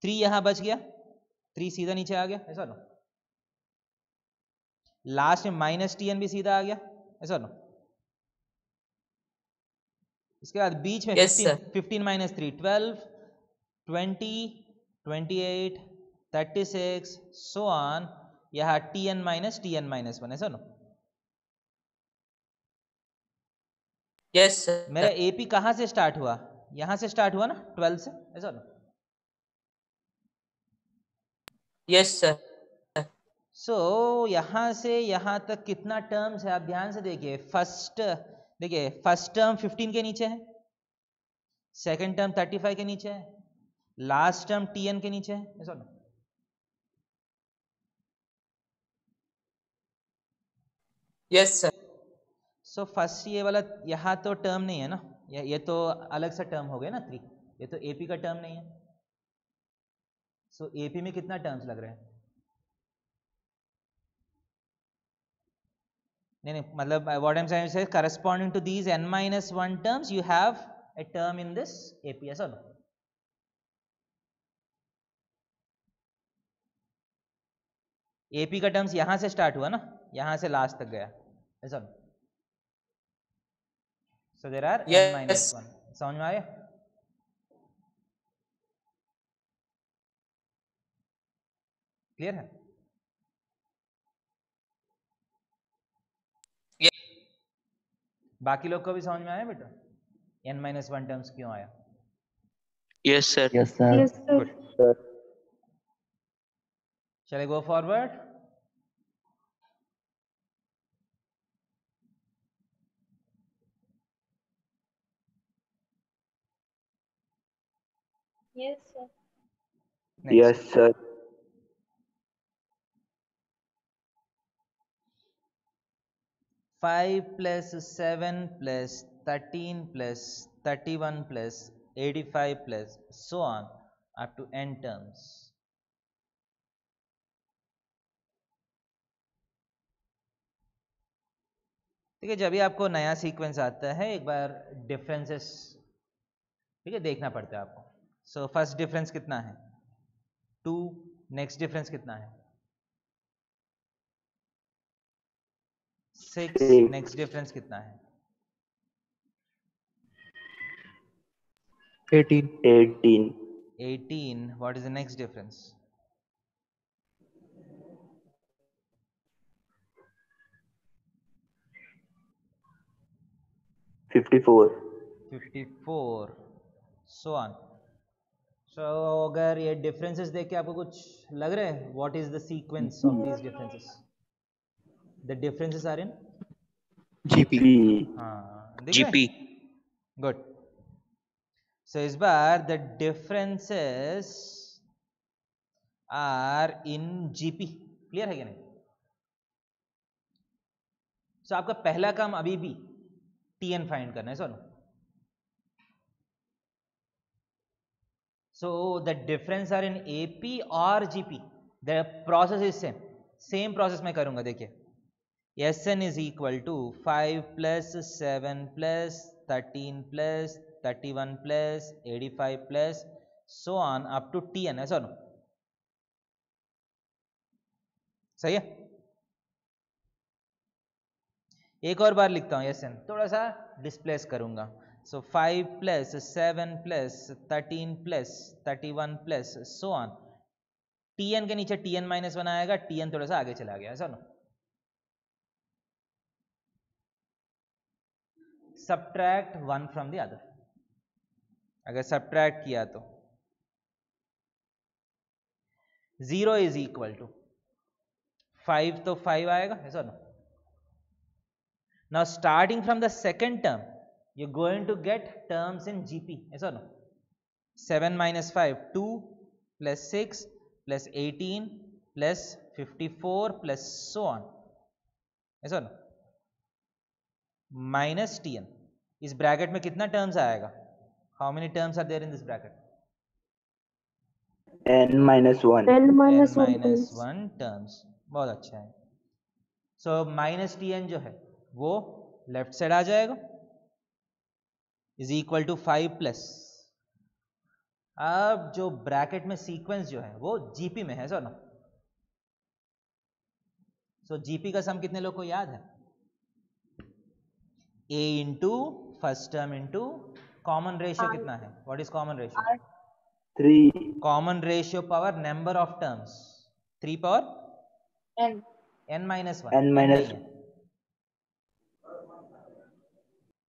3 यहां बच गया, 3 सीधा नीचे आ गया, ऐसा नो। लास्ट में माइनस Tn भी सीधा आ गया, ऐसा नो। इसके बाद बीच में
Yes, sir.
15 minus 3 12, 20, 28, 36 so on, यहाँ Tn माइनस 1, ऐसा नो।
Yes, sir.
मेरा AP कहां से स्टार्ट हुआ? यहां से स्टार्ट हुआ ना, 12 से, ऐसा नो।
Yes, sir.
सो यहां से यहां तक कितना टर्म्स है, आप ध्यान से देखिए। फर्स्ट टर्म 15 के नीचे है, सेकंड टर्म 35 के नीचे है, लास्ट टर्म Tn के नीचे है, ऐसा no.
Yes, sir.
So first ये वाला यहाँ तो टर्म नहीं है ना, ये तो अलग सा टर्म हो गया ना 3, ये तो AP का टर्म नहीं है। सो AP में कितना टर्म्स लग रहे हैं? नहीं, मतलब what I am saying is corresponding to these n-1 terms you have a term in this AP, ऐसा नो। AP का टर्म्स यहां से स्टार्ट हुआ ना, यहां से लास्ट तक गया, ऐसा no. So there are
Yes.
n-1, समझ में आया? क्लियर है?
Yes.
बाकी लोग को भी समझ में आया बेटा, n-1 टर्म्स क्यों आया?
Yes, sir.
Yes, sir.
Yes, sir.
Good. Shall I go forward?
Yes, sir.
Next.
Yes, sir.
5 plus 7 plus 13 plus 31 plus 85 plus so on up to n terms. ठीक है, जब भी आपको नया सीक्वेंस आता है एक बार डिफरेंसेस, ठीक है, देखना पड़ता है आपको। सो फर्स्ट डिफरेंस कितना है? 2। नेक्स्ट डिफरेंस कितना है? 6।
Six.
नेक्स्ट डिफरेंस कितना है?
18.
18.
18। What is the next difference?
54.
54 so on. So अगर ये डिफरेंसेस देख के आपको कुछ लग रहा है, what is the sequence of these differences? The differences are in
GP.
P.
हाँ, दिख रहा है?
GP.
गुड। सो इस बार the differences are in GP। Clear है क्या नहीं? सो आपका पहला काम अभी भी Tn फाइंड करना है, सुनो। So the difference are in AP or GP. The process is same process मैं करूंगा, देखिए। Sn is equal to 5 plus 7 plus 13 plus 31 plus 85 plus so on up to Tn, ऐसा नो, सही है? एक और बार लिखता हूँ Sn, थोड़ा सा डिस्प्लेस करूंगा। So 5 plus 7 plus 13 plus 31 plus so on, Tn के नीचे Tn-1 आएगा, Tn थोड़ा सा आगे चला गया, ऐसा no. Subtract 1 from the other. अगर सब्ट्रैक्ट किया तो 0 इज इक्वल टू 5 तो 5 आएगा, ऐसा ना. Now starting from the second term, you're going to get terms in GP, ऐसा ना. 7 minus 5, 2 plus 6 plus 18 plus 54 plus so on, ऐसा ना. Minus Tn. इस ब्रैकेट में कितना टर्म्स आएगा? How many terms are there in this bracket?
n minus 1.
n minus
n
1
minus
terms.
1 terms. बहुत अच्छा है. सो माइनस Tn जो है वो लेफ्ट साइड आ जाएगा, इज इक्वल टू 5 प्लस. अब जो ब्रैकेट में सीक्वेंस जो है वो जीपी में है, सर ना. सो जीपी का सम कितने लोग को याद है? a into first term into common ratio कितना है? What is common ratio?
3.
Common ratio power number of terms, 3 power
n
n minus 1.
n minus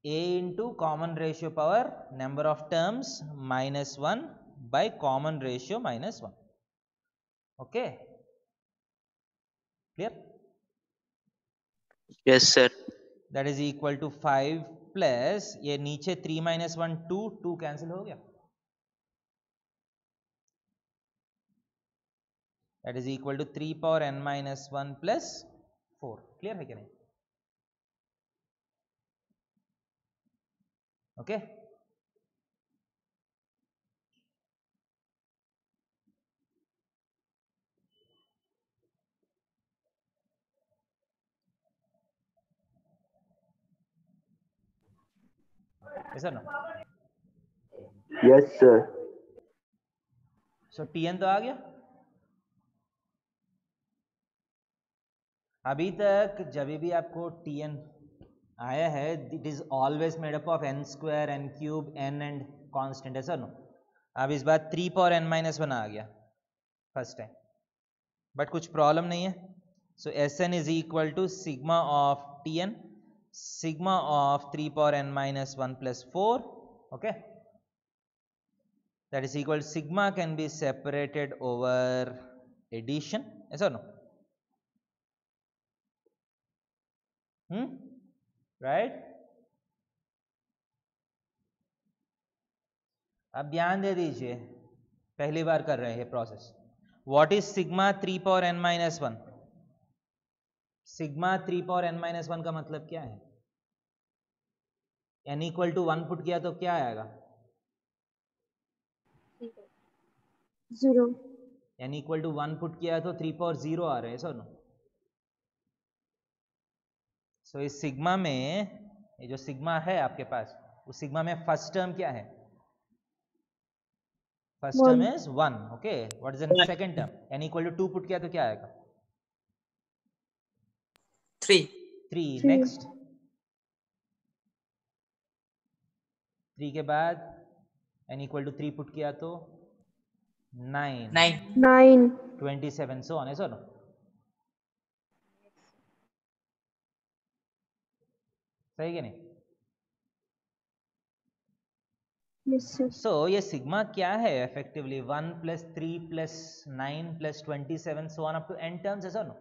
a into common ratio power number of terms minus 1 by common ratio minus 1. Okay, clear?
Yes, sir.
That is equal to 5 plus ये नीचे 3 minus 1 2, 2 cancel हो गया. That is equal to 3 power n minus 1 plus 4. Clear है कि नहीं? Okay. ऐसा ना.
Yes, sir.
सो Tn तो आ गया. अभी तक जब भी आपको Tn आया है, it is always made up of n square, n cube, n and constant, ऐसा नो. अब इस बार 3 पावर n माइनस 1 आ गया फर्स्ट टाइम, बट कुछ प्रॉब्लम नहीं है. So Sn is equal to sigma of Tn, sigma of 3 power n minus 1 plus 4. Okay, that is equal to sigma can be separated over addition, yes or no? Right? अब ध्यान दे दीजिए, पहली बार कर रहे हैं ये process. What is sigma 3 power n minus 1? Sigma 3 power n minus 1 का मतलब क्या है? n इक्वल टू 1 पुट किया तो क्या आएगा?
0.
n इक्वल टू 1 पुट किया तो 3 पावर 0 आ रहे हैं, सर नो. सो इस सिग्मा में, ये जो सिग्मा है आपके पास, उस सिग्मा में फर्स्ट टर्म क्या है? First term is 1. Okay, what is the second term? n equal to 2 put किया तो क्या आएगा?
3.
3.
3.
नेक्स्ट 3 के बाद n इक्वल टू 3 पुट किया तो 9.
9.
9.
27 so on, है सर. सही कि नहीं?
Yes, sir.
सो ये सिग्मा क्या है effectively? 1 plus 3 plus 9 plus 27 so on up to n terms, है सर नो.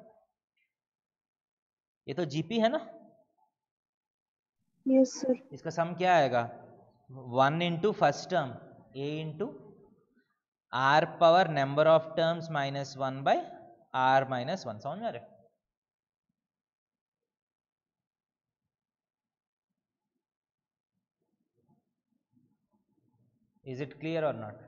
ये तो जीपी है ना.
Yes, sir.
इसका सम क्या आएगा? 1 into first term a into r power number of terms minus 1 by r minus 1. समझ में आ रहा है? इज इट क्लियर और नॉट?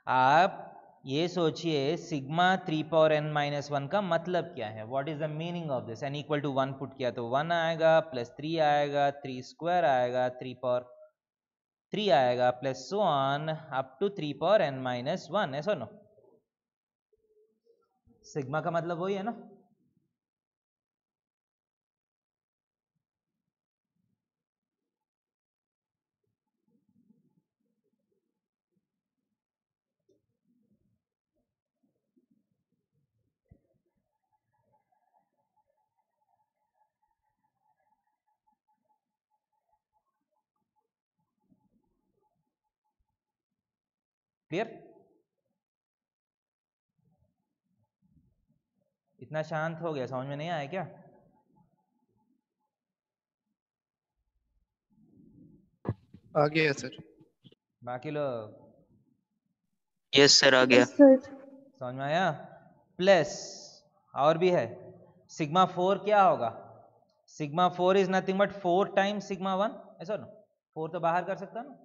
आप ये सोचिए सिग्मा 3 पावर n माइनस 1 का मतलब क्या है? What is the meaning of this? n equal to 1 put किया तो 1 आएगा, प्लस 3 आएगा, 3 स्क्वायर आएगा, 3 पावर 3 आएगा, plus so on up to 3 power n minus 1, ऐसा नो. सिग्मा का मतलब वही है ना. क्लियर? इतना शांत हो गया, समझ में नहीं आया क्या?
आ गया सर।
बाकी लोग
यस सर, आ गया।
Yes, sir.
समझ में आया? प्लस और भी है, सिग्मा 4 क्या होगा? Sigma 4 is nothing but 4 times sigma 1, ऐसा ना? 4 तो बाहर कर सकता ना,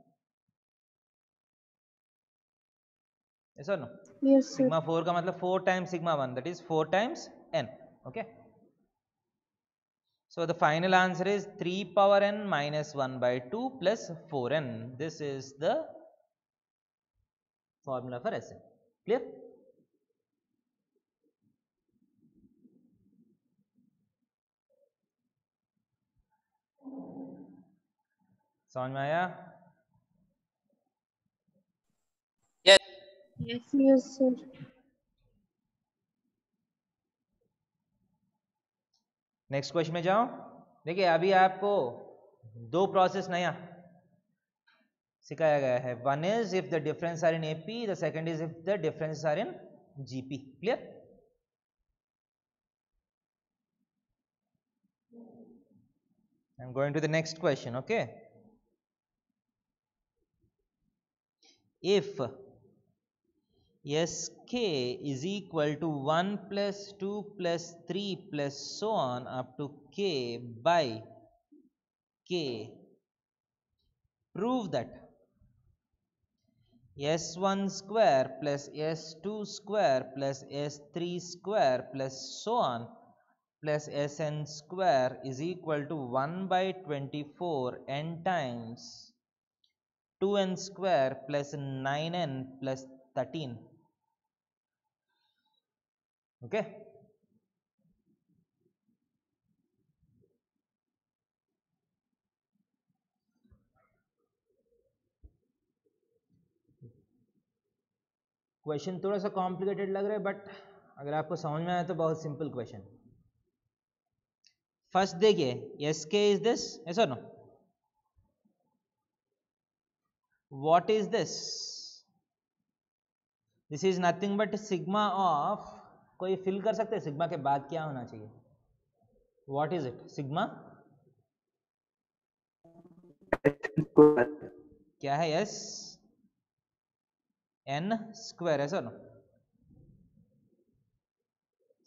ऐसा ना?
Yes, sir.
सिग्मा 4 का मतलब 4 times sigma 1, that is 4 times n. Okay, so the final answer is 3 power n minus 1 by 2 plus 4n. This is the formula for Sn. Clear? समझ में आया?
Yes
Yes.
Yes, sir.
Next question में जाओ। देखिए अभी आपको दो process नया सिखाया गया है। One is if the difference are in AP, the second is if the difference are in GP. Clear? I am going to the next question. Okay, if sk is equal to 1 plus 2 plus 3 plus so on up to k by k, prove that s1 square plus s2 square plus s3 square plus so on plus sn square is equal to 1 by 24 n times 2n square plus 9n plus 13. Okay, question थोड़ा सा complicated लग रहा है but अगर आपको समझ में आया तो बहुत सिंपल क्वेश्चन। फर्स्ट देखिए, एस के इज दिस, ऐसा नो, what is this? This is nothing but sigma of, कोई फिल कर सकते हैं सिग्मा के बाद क्या होना चाहिए? What is it? सिग्मा क्या है? एस एन स्क्वायर, ऐसा नो,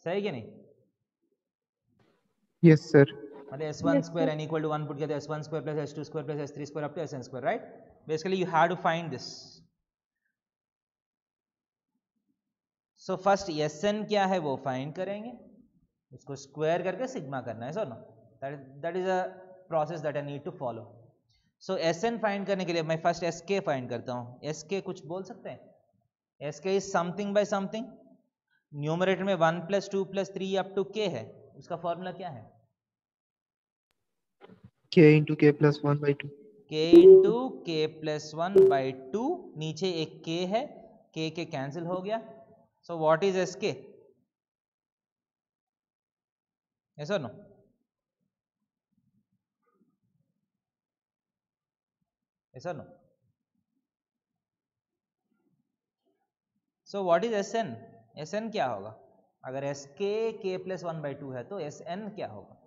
सही कि नहीं?
Yes sir.
मतलब s1
Yes,
square
sir.
n equal to 1 put together, s1 square plus s2 square plus s3 square up to sn square, right? Basically you have to find this. So first sn क्या है वो find करेंगे, उसको square करके sigma करना है, so नो, that is a process that I need to follow. So sn find करने के लिए मैं फर्स्ट sk फाइंड करता हूँ। sk कुछ बोल सकते हैं? sk is something by something, numerator में 1 plus 2 plus 3 up to k है, उसका फॉर्मूला क्या है?
k into k plus 1 by 2।
k into के प्लस 1 बाई 2, नीचे एक k है, k के कैंसिल हो गया। सो व्हाट इज एस के? ऐसा नो, ऐसा no. So what is S N? S N क्या होगा? अगर एस के प्लस 1 बाई 2 है तो एस एन क्या होगा?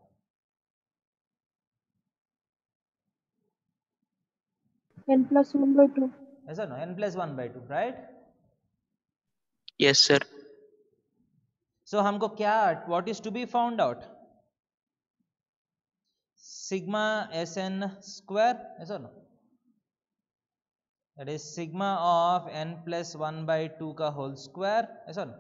N plus 1 by 2.
ऐसा no, n plus 1 by 2, right?
Yes sir.
So हमको क्या, what is to be found out? Sigma S N square, ऐसा no, that is sigma of n plus 1 by 2 का whole square, ऐसा no.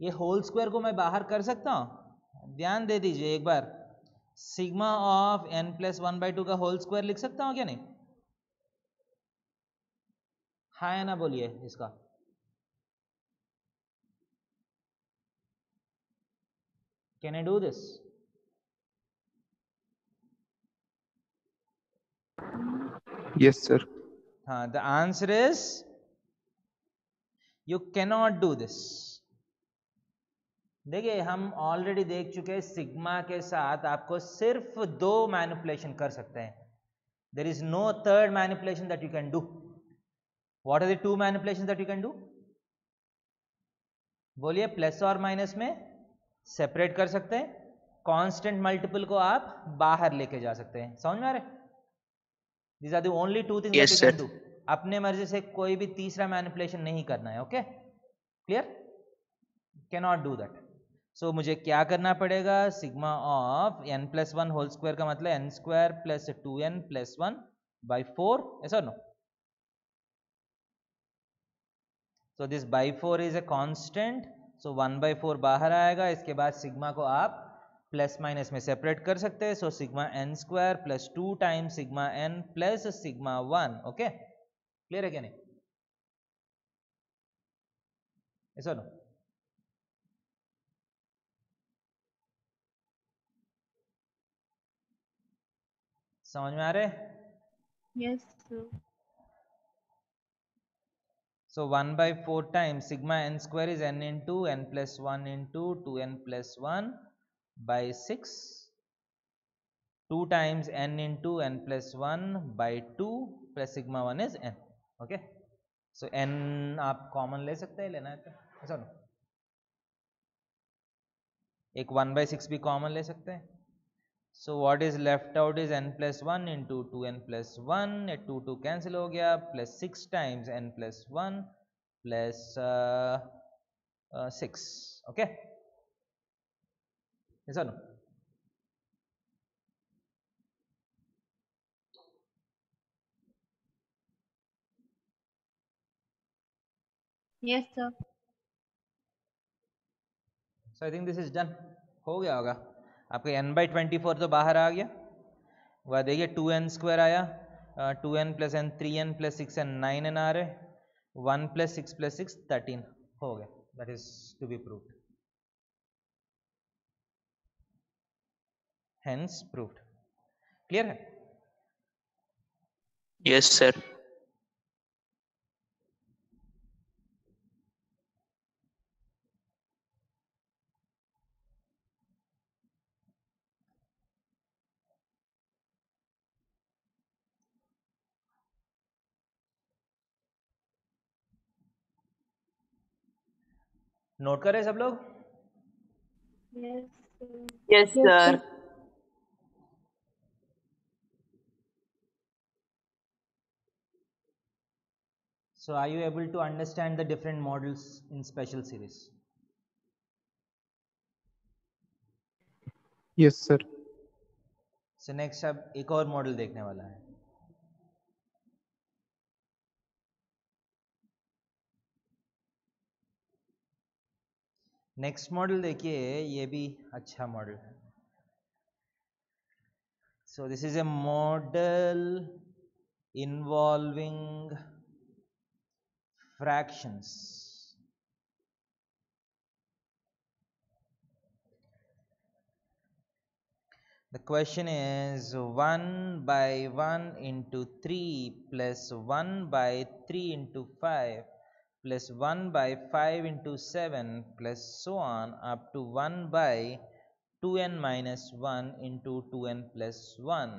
ये whole square को मैं बाहर कर सकता हूं, ध्यान दे दीजिए एक बार, sigma of n plus 1 by 2 का होल स्क्वायर लिख सकता हूं क्या नहीं? हाँ या ना बोलिए इसका। Can I do this?
Yes sir.
हाँ, the answer is you cannot do this. देखिए हम ऑलरेडी देख चुके हैं, सिग्मा के साथ आपको सिर्फ दो मैनिपुलेशन कर सकते हैं, there is no third manipulation that you can do. What are the two manipulation that you can do? बोलिए प्लस और माइनस में सेपरेट कर सकते हैं, कांस्टेंट मल्टीपल को आप बाहर लेके जा सकते हैं। समझ में आ रहे? These are the only two things that
Yes,
you
sir.
Can do. अपने मर्जी से कोई भी तीसरा मैनिपुलेशन नहीं करना है। Okay, clear? Can not do that. So मुझे क्या करना पड़ेगा, sigma of n plus one whole square का मतलब n square plus 2n plus 1 by 4, ऐसा no? So this by 4 is a constant, so 1 by 4 बाहर आएगा। इसके बाद सिग्मा को आप प्लस माइनस में सेपरेट कर सकते हैं। सो sigma n square plus 2 times sigma n plus sigma 1। Okay, clear है क्या नहीं? ऐसा नो? समझ में आ रहे?
Yes, sir.
So 1 by 4 times sigma n square is n into n plus 1 into 2n plus 1 by 6. 2 times n into n plus 1 by 2 plus sigma 1 is n. Okay. So n आप common ले सकते हैं, लेना है तो ऐसा no? एक 1 by 6 भी कॉमन ले सकते हैं। So what is left out is n plus 1 into 2n plus 1, 2 cancel हो गया, plus 6 times n plus 1 plus 6. Okay, yes or no?
Yes, sir.
So I think this is done. हो गया होगा आपका। n by 24 तो बाहर आ गया, वह देखिए 2n स्क्वायर आया, 2n plus n 3n plus 6n 9n आ रहे, 1 प्लस 6 प्लस 6 13 हो गया। That is to be proved, hence proved. Clear है?
Yes, sir.
नोट कर रहे सब लोग?
Yes, sir.
Yes,
Yes, sir.
So are you able to understand the different models in special series?
Yes, sir.
So next अब एक और model देखने वाला है। नेक्स्ट मॉडल देखिए, ये भी अच्छा मॉडल है। So this is a model involving fractions. The question is 1 by 1 into 3 plus 1 by 3 into 5 plus 1 by 5 into 7 plus so on up to 1 by 2n minus 1 into 2n plus 1.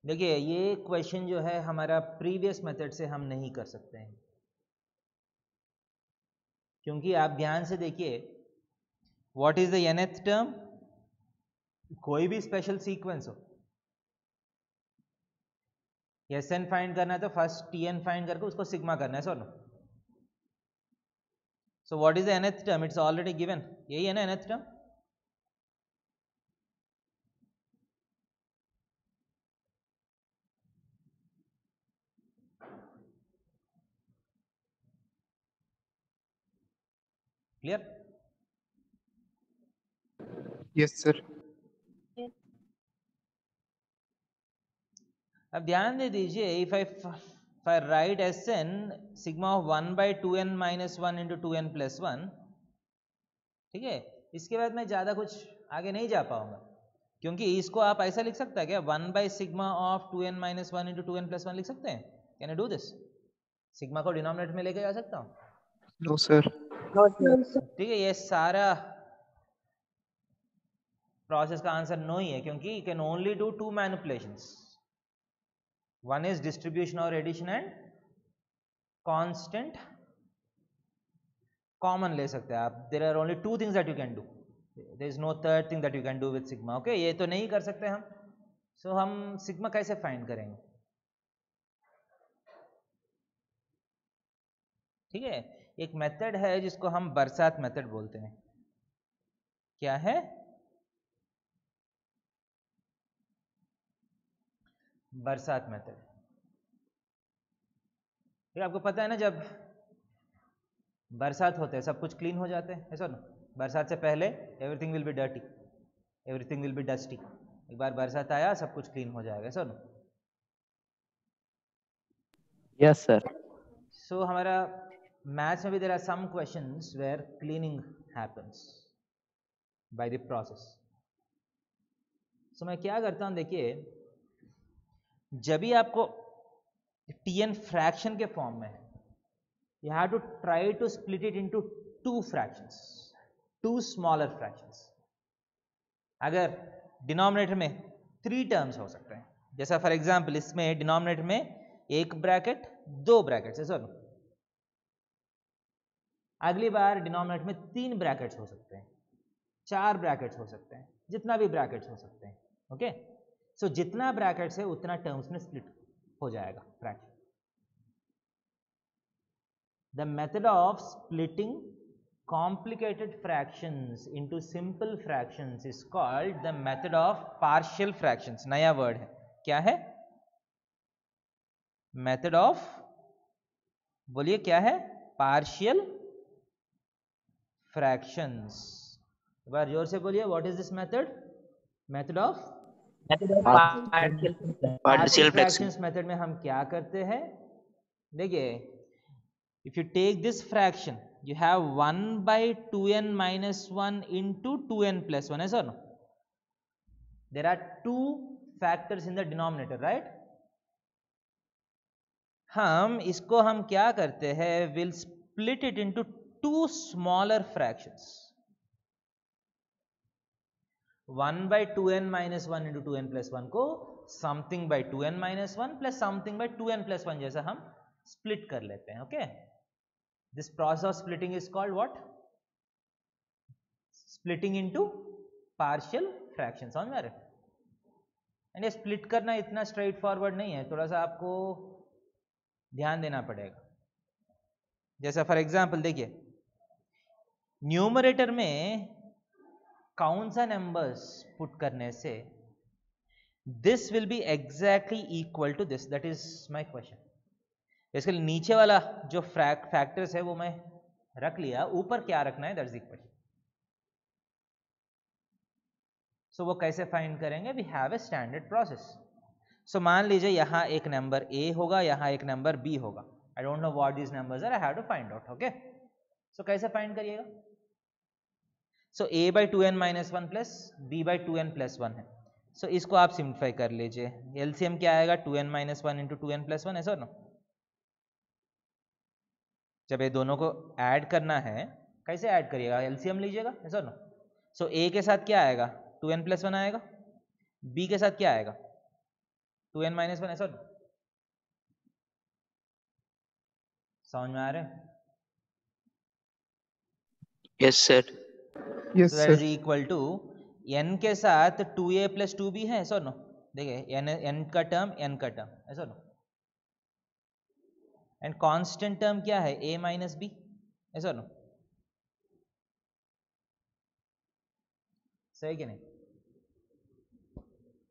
देखिए ये question जो है हमारा previous method से हम नहीं कर सकते हैं, क्योंकि आप ध्यान से देखिए, what is the nth term, कोई भी स्पेशल सीक्वेंस हो, Sn फाइंड करना है तो फर्स्ट Tn फाइंड करके उसको सिग्मा करना है, सो नो? So what is the nth term, it's already given, यही है ना nth term. Clear?
Yes, sir.
Yes.
अब ध्यान दे दीजिए, if I write Sn sigma of 1 by 2n minus 1 into 2n plus 1, ठीक है, इसके बाद मैं ज़्यादा कुछ आगे नहीं जा पाऊंगा, क्योंकि इसको आप ऐसा लिख सकते हैं क्या, 1 by sigma of 2n minus 1 into 2n plus 1 लिख सकते हैं? Can you do this? Sigma को डिनोमिनेटर में लेके जा सकता हूँ?
No, sir.
No, sir.
ठीक है, ये सारा प्रोसेस का आंसर नो ही है, क्योंकि you can only do two manipulations. One is distribution और एडिशन एंड कांस्टेंट कॉमन ले सकते हैं आप. There are only two things that you can do. There is no third thing that you can do with sigma. Okay, ये तो नहीं कर सकते हम. सो हम सिग्मा कैसे फाइंड करेंगे? ठीक है, एक मेथड है जिसको हम बरसात मेथड बोलते हैं. क्या है? बरसात मेथड. ये आपको पता है ना, जब बरसात होते हैं सब कुछ क्लीन हो जाते हैं, ऐसा ना? बरसात से पहले everything will be dirty, everything will be dusty. एक बार बरसात आया सब कुछ क्लीन हो जाएगा, ऐसा ना?
Yes, sir.
सो हमारा मैथ्स में भी there are some questions where cleaning happens by the process. So मैं क्या करता हूं, देखिए, जब भी आपको टीएन फ्रैक्शन के फॉर्म में, you have to try to split it into two fractions, two smaller fractions. अगर डिनोमिनेटर में 3 टर्म्स हो सकते हैं, जैसा फॉर एग्जांपल इसमें डिनोमिनेटर में एक ब्रैकेट, 2 ब्रैकेट्स है सर. अगली बार डिनोमिनेटर में 3 ब्रैकेट्स हो सकते हैं, 4 ब्रैकेट्स हो सकते हैं, जितना भी ब्रैकेट्स हो सकते हैं. ओके, सो जितना ब्रैकेट्स है उतना टर्म्स में स्प्लिट हो जाएगा fraction. The method of splitting complicated fractions into simple fractions is called the method of partial fractions. नया वर्ड है, क्या है? Method of, बोलिए क्या है? Partial fractions. एक बार जोर से बोलिए, what is this method? Method of
Partial fraction.
fractions method में हम क्या करते हैं? देखिए, if you take this fraction, you have 1 by 2n minus 1 into 2n plus 1, yes or no? There are 2 factors in the denominator, right? हम इसको हम क्या करते हैं? We'll split it into 2 smaller fractions. 1 by 2n minus 1 into 2n plus 1 को something by 2n minus 1 plus something by 2n plus 1 जैसा हम split कर लेते हैं. Okay, this process of splitting is called what? Splitting into partial fractions. समझ में आ रहा है? एंड ये स्प्लिट करना इतना स्ट्रेट फॉरवर्ड नहीं है, थोड़ा सा आपको ध्यान देना पड़ेगा. जैसा फॉर एग्जांपल देखिए, न्यूमरेटर में कौन सा नंबर्स पुट करने से this will be exactly equal to this, that is my question. Basically नीचे वाला जो फैक्टर्स है वो मैं रख लिया, ऊपर क्या रखना है, दैट्स द क्वेश्चन. सो वो कैसे फाइंड करेंगे? We have a standard process. So मान लीजिए यहाँ एक नंबर ए होगा, यहाँ एक नंबर बी होगा. I don't know what these numbers are, I have to find out. Okay, so कैसे फाइंड करिएगा? So A by 2n minus 1 plus B by 2n plus 1 है. सो इसको आप सिंप्लीफाई कर लीजिए. एलसीएम क्या आएगा? 2n minus 1 into 2n plus 1, ऐसा ना? जब ये दोनों को ऐड करना है, कैसे ऐड करिएगा? एलसीएम लीजिएगा, ऐसा ना? सो ए के साथ क्या आएगा? 2n प्लस 1 आएगा. बी के साथ क्या आएगा? 2n माइनस 1, ऐसा ना? समझ में आ रहा है?
Yes, sir.
Yes,
So that
sir.
is equal to n के साथ 2a प्लस 2b है, ऐसा ना? देखिए n का टर्म, n का टर्म, ऐसा ना? एंड कांस्टेंट टर्म क्या है? a माइनस बी, ऐसा ना? सही कि नहीं?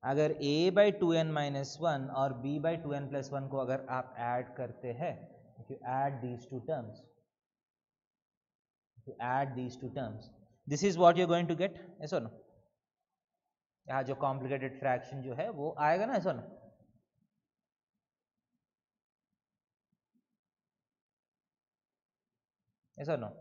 अगर a बाई 2n माइनस 1 और b बाई 2n प्लस 1 को अगर आप ऐड करते हैं, if you add these two terms, this is what you're going to get, ऐसा ना? यहाँ जो कॉम्प्लिकेटेड फ्रैक्शन जो है वो आएगा ना, ऐसा ना? ऐसा ना?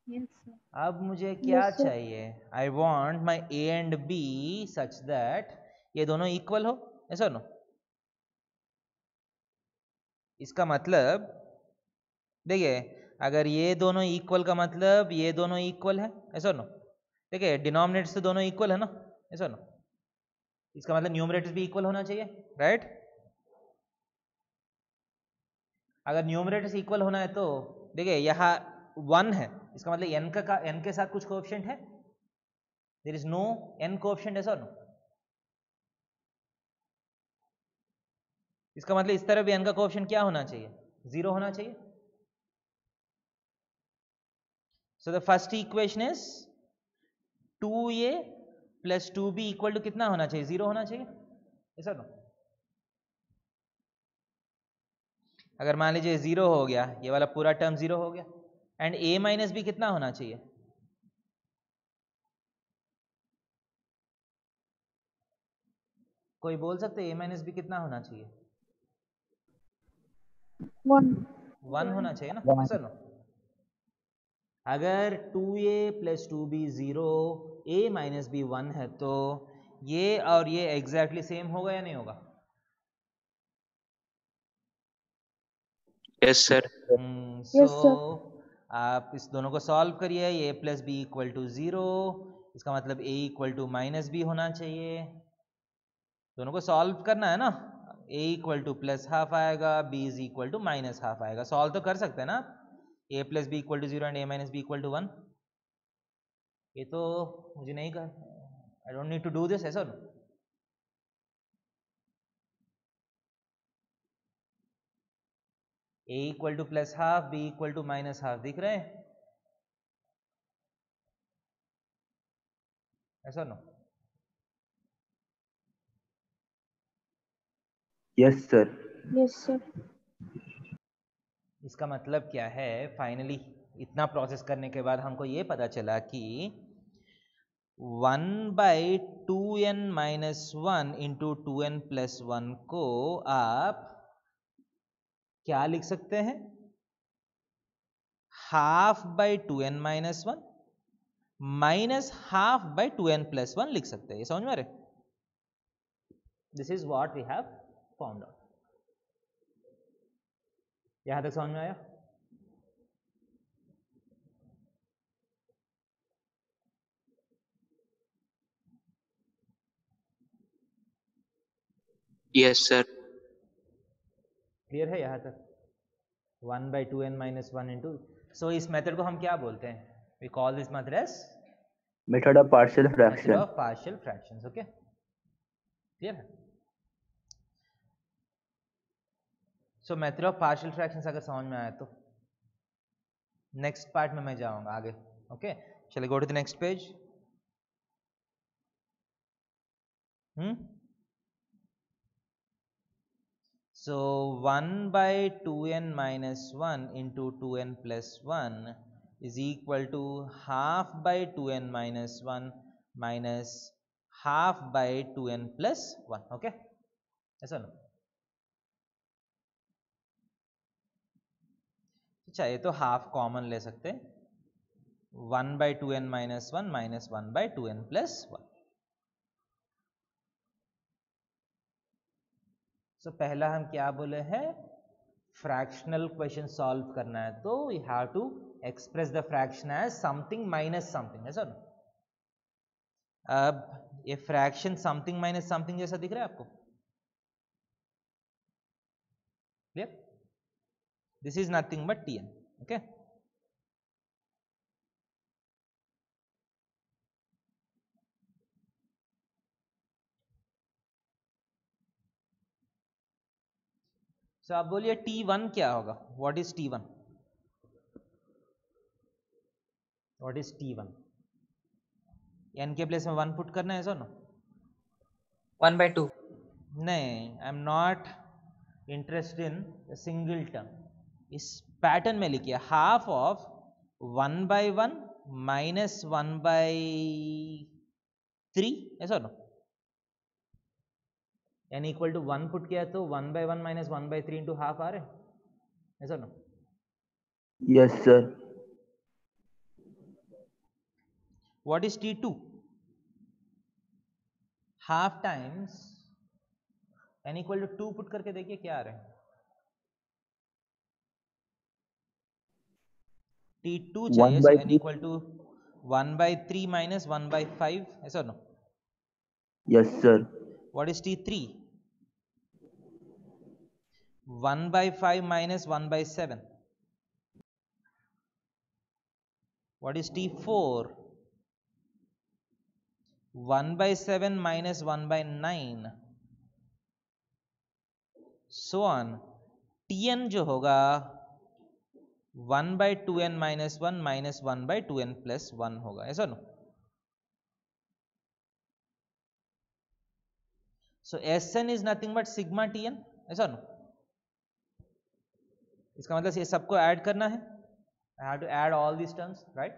Yes, sir.
अब मुझे क्या
Yes, sir.
चाहिए? I want my A and B such that ये दोनों इक्वल हो, ऐसा ना? इसका मतलब देखिए, अगर ये दोनों इक्वल का मतलब ये दोनों इक्वल है, ऐसा नो। देखिए डिनोमिनेटर्स तो दोनों इक्वल है ना, ऐसा नो। इसका मतलब न्यूमरेटर्स भी इक्वल होना चाहिए, राइट। अगर न्यूमरेटर्स इक्वल होना है तो देखिए यहाँ 1 है, इसका मतलब n के साथ कुछ कोएफिशिएंट है, there is no n coefficient, ऐसा नो। इसका मतलब इस तरह भी n का कोएफिशिएंट क्या होना चाहिए, 0 होना चाहिए। So the first equation is 2a plus 2b equal to कितना होना चाहिए, 0 होना चाहिए, ऐसा नो। अगर मान लीजिए 0 हो गया, ये वाला पूरा टर्म 0 हो गया, एंड a माइनस बी कितना होना चाहिए, कोई बोल सकते हैं a माइनस बी कितना होना चाहिए, 1 होना चाहिए ना, ऐसा नो। अगर 2a plus 2b 0, a minus B 1 है, तो ये और ये एग्जैक्टली सेम होगा या नहीं होगा?
Yes, sir.
Yes, sir.
आप इस दोनों को सॉल्व करिए, a plus B equal to 0, इसका मतलब a equal to minus B होना चाहिए। दोनों को सॉल्व करना है ना, a equal to plus half आएगा, b is equal to minus half आएगा। सॉल्व तो कर सकते हैं ना, a plus B equal to 0 and a minus B equal to 1। ये तो मुझे नहीं कर, I don't need to do this, ऐसा नो। a equal to plus half, b equal to minus half, दिख रहे हैं, ऐसा no.
Yes, sir.
Yes, sir.
इसका मतलब क्या है, फाइनली इतना प्रोसेस करने के बाद हमको ये पता चला कि 1/2n minus 1 into 2n plus 1 को आप क्या लिख सकते हैं, half by 2n minus 1 minus half by 2n plus 1 लिख सकते हैं। ये समझ में आ रहे? This is what we have found out. यहां तक समझ में आया?
Yes, sir.
क्लियर है यहां तक? 1/2n माइनस 1 इंटू, सो इस मेथड को हम क्या बोलते हैं, we call this method as
Method of partial
method
fraction.
Of partial fractions. Okay, clear है? So method of partial fractions अगर समझ में आया तो नेक्स्ट पार्ट में मैं जाऊंगा आगे। ओके, चलिए go to the next page. So 1/2n minus 1 into 2n plus 1 is equal to half by 2n minus 1 minus half by 2n plus 1. Okay, ऐसा ना? चाहिए तो हाफ कॉमन ले सकते हैं, 1/2n minus 1 minus 1/2n plus 1. सो पहला हम क्या बोले हैं, फ्रैक्शनल क्वेश्चन सॉल्व करना है तो we have to express the fraction as something minus something, ऐसा ना? अब ये फ्रैक्शन समथिंग माइनस समथिंग जैसा दिख रहा है आपको? Clear? This is nothing but Tn. Okay, so आप बोलिए T1 क्या होगा, what is T1? What is T1? n के प्लेस में 1 पुट करना है, ऐसा ना?
1/2.
नहीं, I am not interested in single term. इस पैटर्न में लिखिए, हाफ ऑफ 1/1 माइनस 1/3, ऐसा ना? n इक्वल टू 1 पुट किया तो 1/1 माइनस 1/3 इंटू हाफ आ रहे, ऐसा ना?
Yes, sir.
What is T2? Half times n equal to 2 put करके देखिए क्या आ रहे हैं, T2
1
चाहिए,
by
so n
3.
equal to 1 by 3 minus 1 by 5, yes or no?
Yes, sir.
What is T3? 1 by 5 minus 1 by 7. What is T4? 1 by 7 minus 1 by 9. So on. Tn जो होगा 1 by 2n minus 1 minus 1 by 2n plus 1 होगा, ऐसा नो? So Sn is nothing but sigma Tn, ऐसा नो? इसका मतलब ये सबको ऐड करना है. I have to add all these terms, right?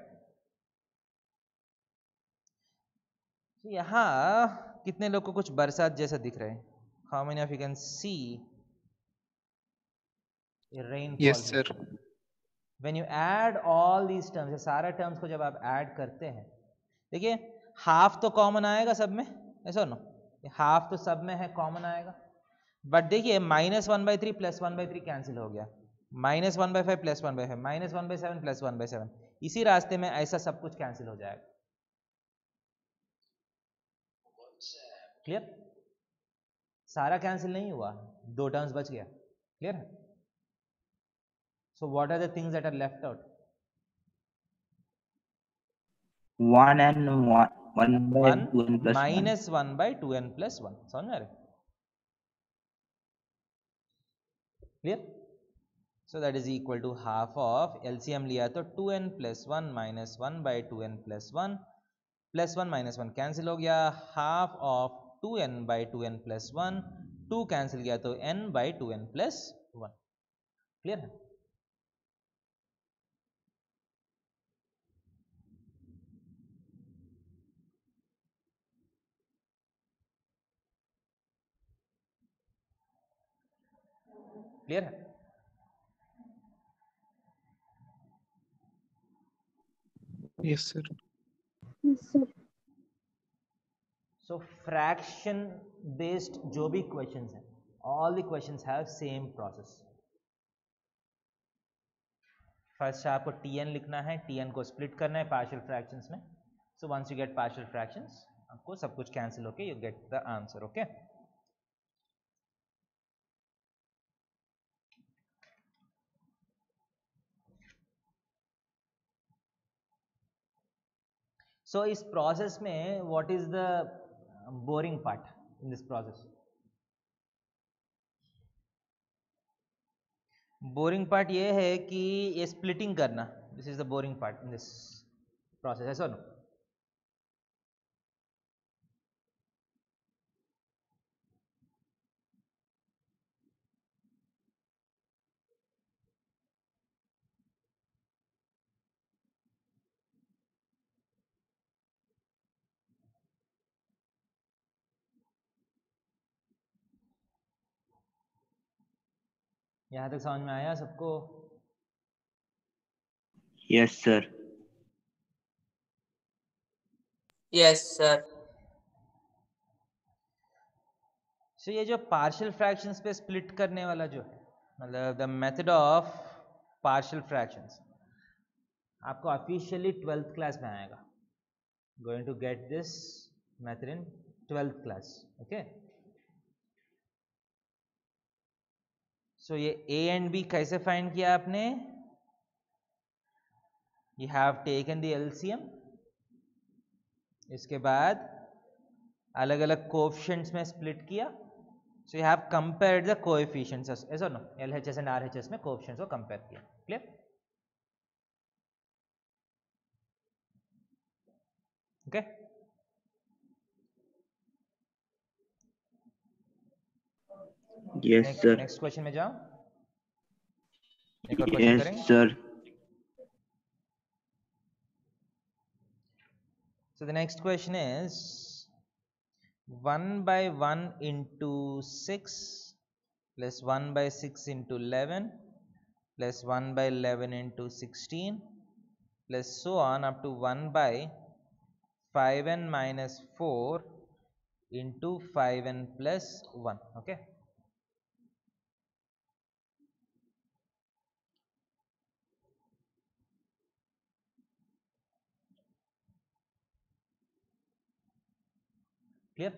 So यहाँ कितने लोग को कुछ बरसात जैसा दिख रहा है? How many of you can see a rainfall
Yes, sir.
here? When you add all these terms, ये सारा terms को जब आप ऐड करते हैं, देखिए हाफ तो कॉमन आएगा सब में, ऐसा नो? हाफ तो सब में है, कॉमन आएगा. बट देखिए -1/3 प्लस 1/3 कैंसिल हो गया, -1/5 प्लस 1/5, -1/7 प्लस 1/7. इसी रास्ते में ऐसा सब कुछ कैंसिल हो जाएगा. क्लियर? सारा कैंसिल नहीं हुआ, 2 टर्म्स बच गया. क्लियर है? So what are the things that are left out?
1 and 1 by
1
2n plus 1.
minus 1 by 2n plus 1. समझ में आ रहा है? Clear? So that is equal to half of LCM लिया तो 2n plus 1 minus 1 by 2n plus 1 plus 1 minus 1 cancel हो गया. half of 2n by 2n plus 1, 2 cancel गया तो n by 2n plus 1. Clear है? क्लियर है?
Yes, sir.
Yes, sir.
So fraction based जो भी questions हैं, all the questions have same process. First आपको Tn लिखना है, Tn को स्प्लिट करना है पार्शियल फ्रैक्शंस में. So once you get partial fractions, आपको सब कुछ कैंसिल होके you get the answer. Okay, so इस प्रोसेस में what is the boring part in this process? Boring part ये है कि ये स्प्लिटिंग करना. This is the boring part in this process, ऐसा नो? यहाँ तक समझ में आया सबको?
Yes, sir.
Yes, sir.
सो ये जो पार्शियल फ्रैक्शंस पे स्प्लिट करने वाला जो है, मतलब the method of partial fractions, आपको ऑफिशियली 12th क्लास में आएगा. Going to get this method in 12th class. Okay, so ये a एंड b कैसे फाइंड किया आपने? You have taken the LCM, इसके बाद अलग अलग कोएफिशिएंट्स में स्प्लिट किया. So you have compared the coefficients, ऐसा नो? LHS एंड RHS में कोएफिशिएंट्स को कंपेयर किया. Clear? Okay,
Yes, sir.
Next question में जाओ. एक और क्वेश्चन
Yes,
करेंगे.
sir.
So the next question is 1 by 1 into 6 plus 1 by 6 into 11 plus 1 by 11 into 16 plus so on up to 1 by 5n minus 4 into 5n plus 1. Okay, Clear?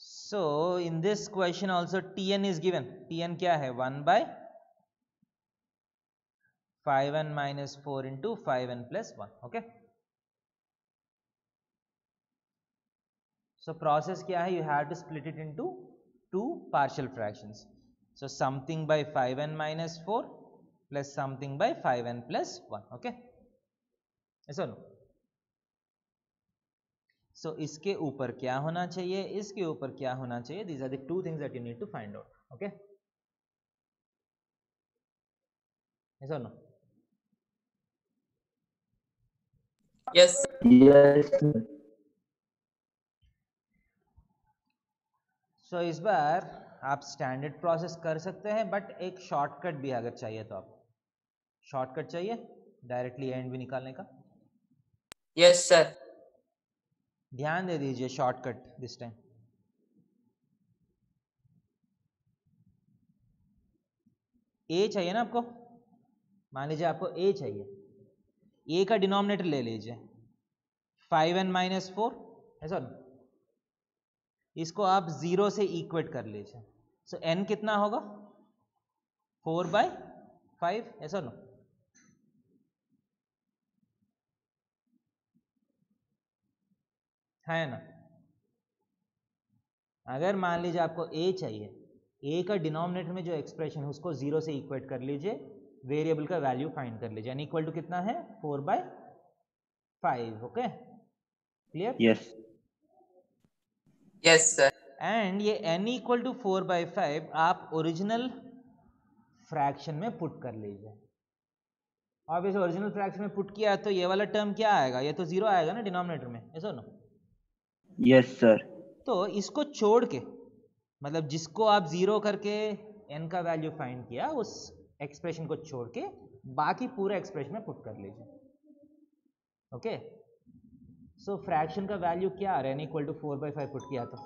So in this question also Tn is given. Tn क्या है? 1 by 5n minus 4 into 5n plus 1. Okay. So process क्या है? You have to split it into two partial fractions. So something by 5n minus 4 plus something by 5n plus 1. Okay. Yes or no? So इसके ऊपर क्या होना चाहिए, इसके ऊपर क्या होना चाहिए? These are the two things that you need to find out. Okay. Yes or no?
Yes, sir.
Yes, sir.
So इस बार आप स्टैंडर्ड प्रोसेस कर सकते हैं, बट एक शॉर्टकट भी अगर चाहिए तो आप शॉर्टकट चाहिए डायरेक्टली एंड भी निकालने का.
Yes, sir.
ध्यान दे दीजिए शॉर्टकट दिस टाइम. ए चाहिए ना आपको, मान लीजिए आपको ए चाहिए, ए का डिनोमिनेटर ले लीजिए 5n माइनस 4, ऐसा ना, इसको आप 0 से इक्वेट कर लीजिए. सो n कितना होगा? 4 by 5, ऐसा ना. है ना. अगर मान लीजिए आपको a चाहिए, a का डिनोमिनेटर में जो एक्सप्रेशन है उसको 0 से इक्वेट कर लीजिए, वेरिएबल का वैल्यू फाइंड कर लीजिए. n इक्वल टू कितना है? 4 by 5. Okay, clear?
Yes.
Yes, sir.
And ये n इक्वल टू 4 by 5 आप ओरिजिनल फ्रैक्शन में पुट कर लीजिए. अब इसे ओरिजिनल फ्रैक्शन में पुट किया तो ये वाला टर्म क्या आएगा? ये तो 0 आएगा ना डिनोमिनेटर में, ऐसा ना.
Yes, sir.
तो इसको छोड़ के, मतलब जिसको आप 0 करके n का वैल्यू फाइंड किया, उस एक्सप्रेशन को छोड़ के बाकी पूरे एक्सप्रेशन में पुट कर लीजिए. ओके, सो फ्रैक्शन का वैल्यू क्या आ रहा है? n equal to 4 by 5 put किया तो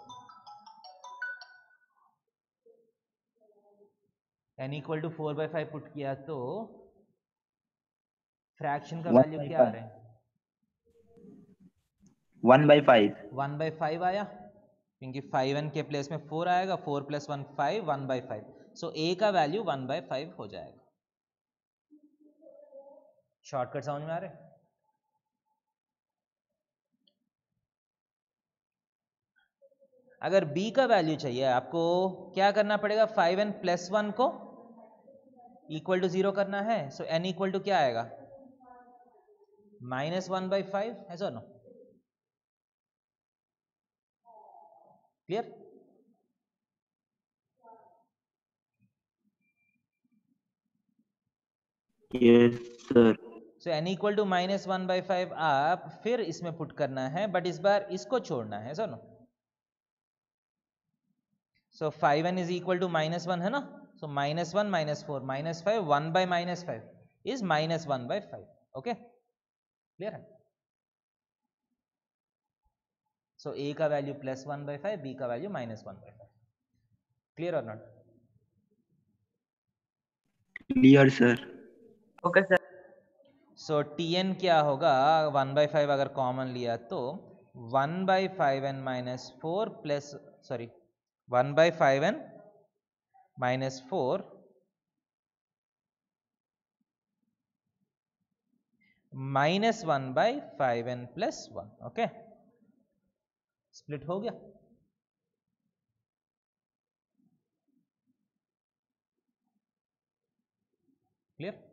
n equal to 4 by 5 put किया तो फ्रैक्शन का
1
वैल्यू
by
क्या आ
5.
रहा है?
1 by 5.
1 by 5 आया, क्योंकि 5n के प्लेस में 4 आएगा, 4 plus 1 5, 1 by 5. सो a का वैल्यू 1 by 5 हो जाएगा. शॉर्टकट समझ में आ रहे? अगर b का वैल्यू चाहिए आपको क्या करना पड़ेगा? 5n plus 1 को इक्वल टू 0 करना है. सो n इक्वल टू क्या आएगा? -1 by 5, ऐसा ना. Clear?
Yes, sir.
So n equal to -1 by 5 आप फिर इसमें पुट करना है, बट इस बार इसको छोड़ना है, ऐसा ना. सो 5n इज इक्वल टू -1 है ना. सो -1 minus 4 minus 5, 1 by -5 is -1 by 5. Okay, clear है? सो a का वैल्यू +1 by 5, b का वैल्यू -1 by 5. क्लियर और not?
Clear, sir.
Okay, sir.
So tn क्या होगा? 1 by 5 अगर कॉमन लिया तो 1 by 5n minus 4 plus 1 by 5n minus 4 minus 1 by 5n plus 1. Okay, split हो गया. क्लियर?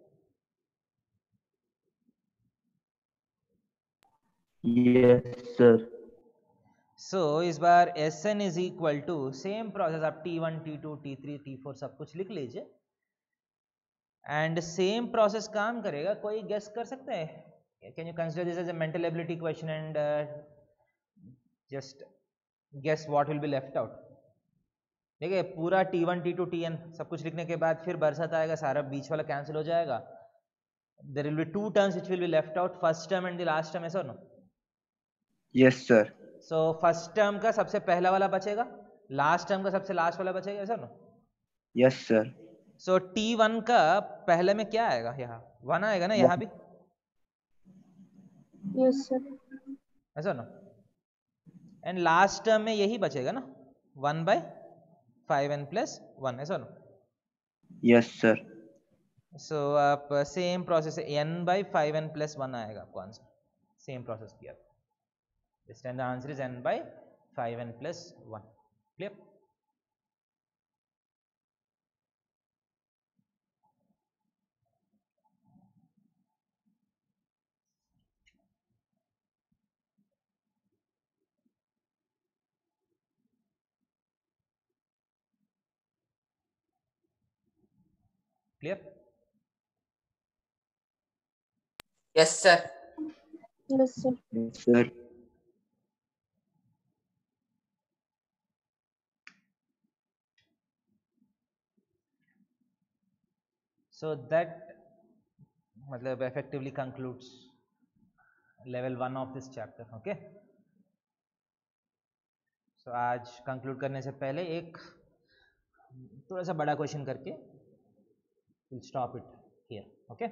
Yes, sir.
सो इस बार Sn is equal to same process, आप T1 T2 T3 T4 सब कुछ लिख लीजिए एंड सेम प्रोसेस काम करेगा. कोई गेस कर सकते हैं? Can you consider this as a mental ability question and just guess what will be left out? देखिए, पूरा T1 T2 Tn सब कुछ लिखने के बाद फिर बरसात आएगा, सारा बीच वाला कैंसिल हो जाएगा. There will be two terms which will be left out, first term and the last term, ऐसा ना.
Yes, sir.
So first term का सबसे पहला वाला बचेगा, लास्ट टर्म का सबसे लास्ट वाला बचेगा, ऐसा ना?
Yes, sir.
सो T1 का पहले में क्या आएगा? यहाँ 1 आएगा ना, यहाँ भी
Yes, sir.
ऐसा ना? एंड लास्ट टर्म में यही बचेगा ना, 1/5n + 1, ऐसा ना?
Yes, sir.
सो आप सेम प्रोसेस n/5n + 1 आएगा आपको आंसर, सेम प्रोसेस किया this time the answer is n/5n + 1. Clear? Clear?
Yes, sir.
Yes, sir.
Yes, sir.
So that मतलब effectively concludes level 1 of this chapter. Okay. So आज conclude करने से पहले एक थोड़ा सा बड़ा क्वेश्चन करके we'll stop it here. Okay.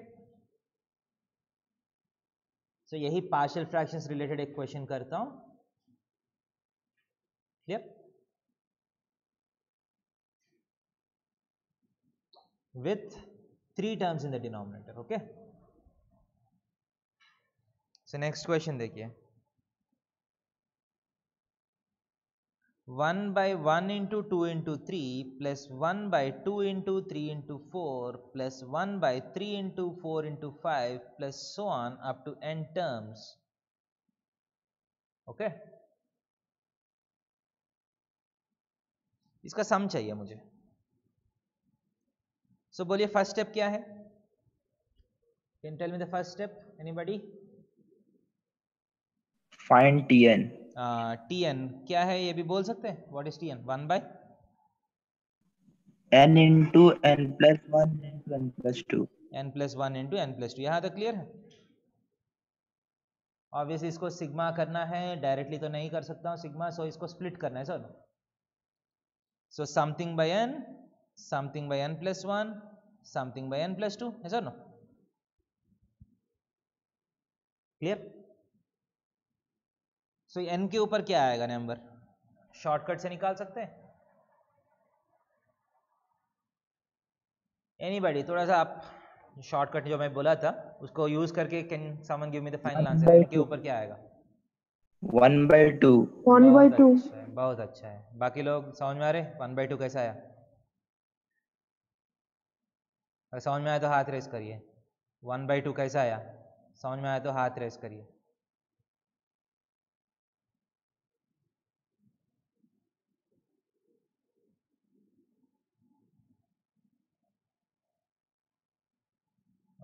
So यही partial fractions related एक क्वेश्चन करता हूँ. Clear? With 3 terms in the denominator. Okay. So next question देखिए. 1/1 into 2 into 3 plus 1/2 into 3 into 4 plus 1/3 into 4 into 5 plus so on up to n terms. Okay. इसका सम चाहिए मुझे. So बोलिए first step क्या है? Can you tell me the first step? Anybody?
Find Tn.
Tn क्या है ये भी बोल सकते हैं? What is Tn? 1/n
N into n plus 1 into n plus 2.
+ 1 into n + 2. यहाँ तक क्लियर है? ऑब्वियसली इसको सिग्मा करना है, डायरेक्टली तो नहीं कर सकता हूँ सिग्मा, सो इसको स्प्लिट करना है sir. So something by n + 1 something by n + 2 है sir. No clear? So n के ऊपर क्या आएगा नंबर? शॉर्टकट से निकाल सकते हैं? एनीबॉडी? थोड़ा सा आप शॉर्टकट जो मैं बोला था उसको यूज करके can someone give me the final answer? n के ऊपर क्या आएगा?
1/2.
1/2.
बहुत अच्छा है. बाकी लोग समझ में आ रहे? 1/2 कैसा आया? अगर समझ में आया तो हाथ रेस करिए. 1/2 कैसा आया? समझ में आया तो हाथ रेस करिए.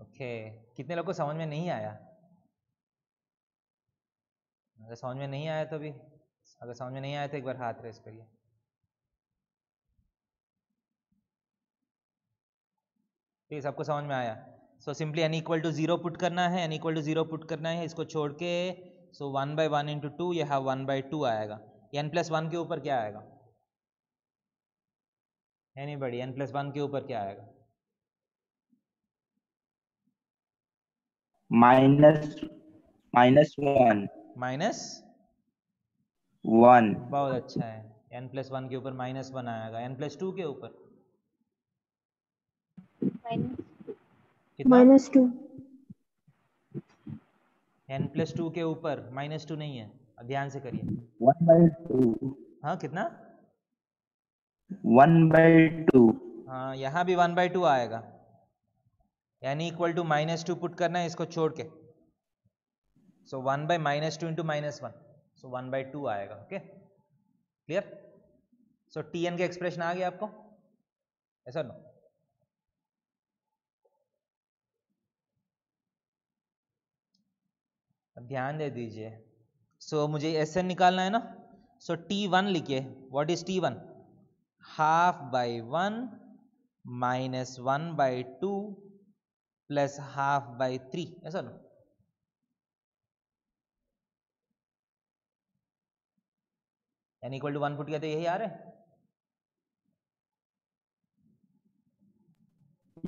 ओके. कितने लोग को समझ में नहीं आया? अगर समझ में नहीं आया तो भी, अगर समझ में नहीं आया तो एक बार हाथ रेस करिए. ठीक है, सबको समझ में आया? सो सिंपली n = 0 पुट करना है, n = 0 पुट करना है, इसको छोड़ के. सो 1/1 into 2 यह 1/2 आएगा. n + 1 के ऊपर क्या आएगा? एनीबॉडी? n + 1 के ऊपर क्या आएगा?
-1. -1.
बहुत अच्छा है. n + 1 के ऊपर -1 आएगा. n + 2 के ऊपर कितना?
-2.
n + 2 के ऊपर -2 नहीं है, ध्यान से करिए.
1/2.
हाँ कितना?
1/2.
हाँ यहाँ भी 1/2 आएगा. n = -2 पुट करना है, इसको छोड़ के. सो 1/-2 into -1, सो 1/2 आएगा. Okay clear? सो Tn का एक्सप्रेशन आ गया आपको, ऐसा नो? अब ध्यान दे दीजिए. सो मुझे Sn निकालना है ना. सो T1 लिखिए. What is T1? 1/2 -1/2 प्लस 1/2/3, ऐसा नो? n = 1 पुट किया तो यही आ रहा है.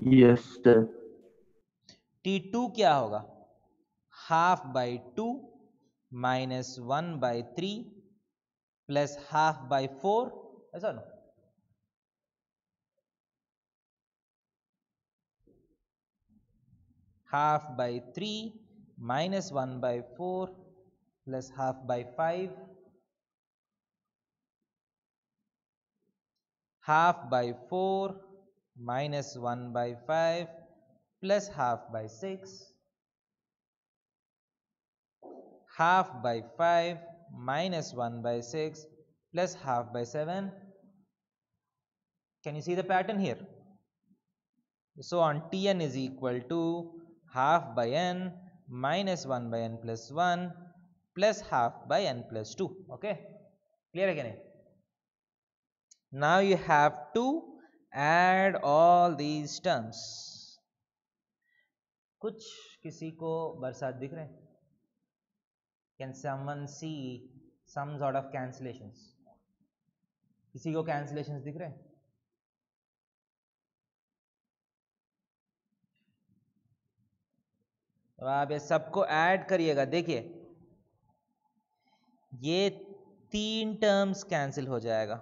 Yes, sir.
T2 क्या होगा? Half by 2 minus 1 by 3 plus half by 4, ऐसा ना? Half by 3 minus 1 by 4 plus half by 5, half by 4 minus 1 by 5 plus half by 6, half by 5 minus 1 by 6 plus half by 7. Can you see the pattern here? So on Tn is equal to half by n minus 1 by n plus 1 plus half by n plus 2. Okay, clear again? Now you have to add all these terms. कुछ किसी को बरसात दिख रहे हैं? Can someone see some sort of cancellations? किसी को cancellations दिख रहे हैं? तो आप ये सबको ऐड करिएगा. देखिए ये 3 टर्म्स कैंसिल हो जाएगा.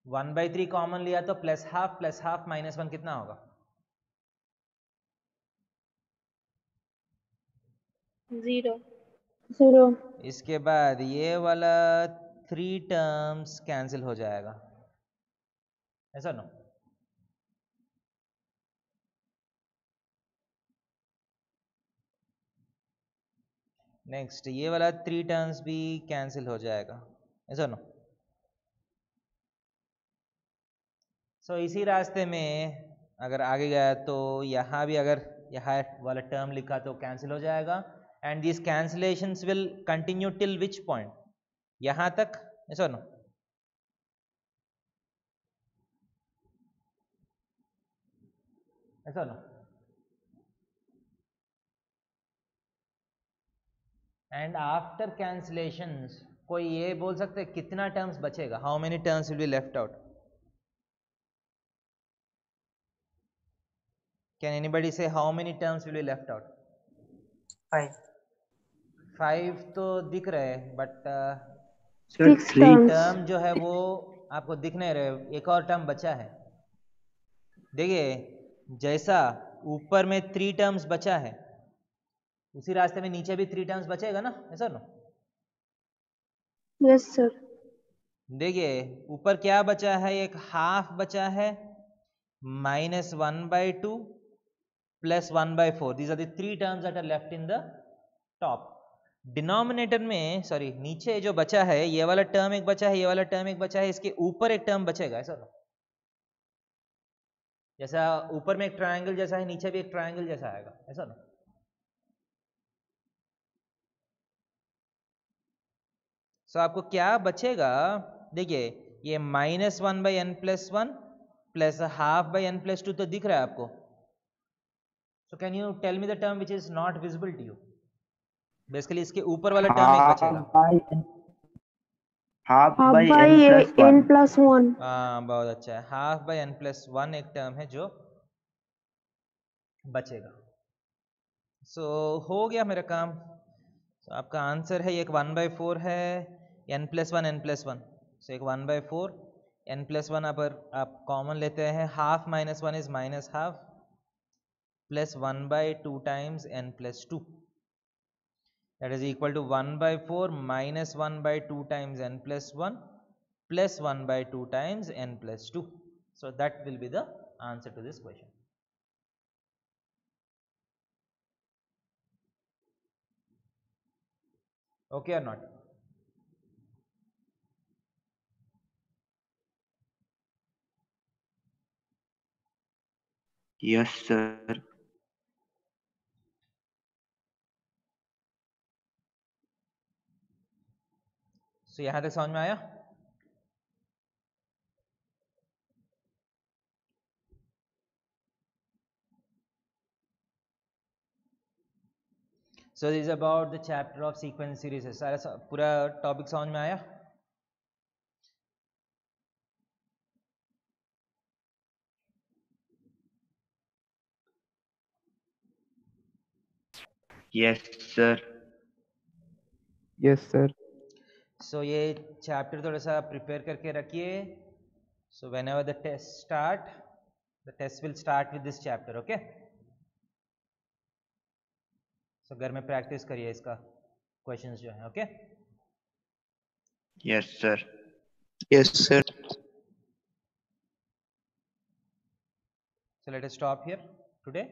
1/3 कॉमन लिया तो प्लस हाफ माइनस 1 कितना होगा?
0.
इसके बाद ये वाला 3 टर्म्स कैंसिल हो जाएगा, ऐसा ना? नेक्स्ट ये वाला 3 टर्म्स भी कैंसिल हो जाएगा, ऐसा ना? सो इसी रास्ते में अगर आगे गया तो यहाँ भी अगर यहाँ वाला टर्म लिखा तो कैंसिल हो जाएगा. And this cancellations will continue till which point? यहाँ तक, ऐसा ना? ऐसा ना? एंड आफ्टर कैंसिलेशंस कोई ये बोल सकते हैं कितना टर्म्स बचेगा? How many terms will be left out? Can anybody say how many terms will be left out?
5.
5 तो दिख रहे हैं, बट
6
टर्म
terms.
जो है वो आपको दिख नहीं रहे. एक और टर्म बचा है. देखिए जैसा ऊपर में 3 टर्म्स बचा है उसी रास्ते में नीचे भी 3 टर्म्स बचेगा ना, ऐसा ना?
Yes, sir.
देखिए ऊपर क्या बचा है? एक हाफ बचा है minus 1/2 plus 1/4. These are the 3 terms that are left in the top. Denominator में सॉरी नीचे जो बचा है ये वाला टर्म एक बचा है, ये वाला टर्म एक बचा है, इसके ऊपर एक टर्म बचेगा, ऐसा ना? जैसा ऊपर में एक ट्रायंगल जैसा है नीचे भी एक ट्रायंगल जैसा आएगा, ऐसा ना? सो आपको क्या बचेगा? देखिए ये -1/n + 1 plus half by n + 2 तो दिख रहा है आपको. So can you tell me the term which is not visible to you? Basically इसके ऊपर वाला टर्म एक बचेगा.
half
Half
by
by
n
n plus 1.
हाँ बहुत अच्छा है. हाफ बाई n + 1 एक टर्म है जो बचेगा. सो हो गया मेरा काम. so, आपका आंसर है एक 1/4 है, n + 1 n + 1. सो एक 1/4 n + 1 आप कॉमन लेते हैं. Half minus 1 is minus half plus 1/2 times n + 2. That is equal to 1/4 minus 1/2 times n plus 1 plus 1/2 times n plus 2. So that will be the answer to this question. Okay or not?
Yes, sir.
So यहाँ तक समझ में आया? So this is about the chapter of sequence series. सारा पूरा topic समझ में आया?
Yes, sir.
Yes, sir.
सो ये चैप्टर थोड़ा सा प्रिपेयर करके रखिए. So whenever the test start, the test will start with this chapter. Okay, so घर में प्रैक्टिस करिए इसका क्वेश्चंस जो है. Okay,
Yes, sir.
Yes, sir.
so let us stop here today.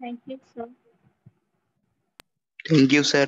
Thank you, sir.
Thank you, sir.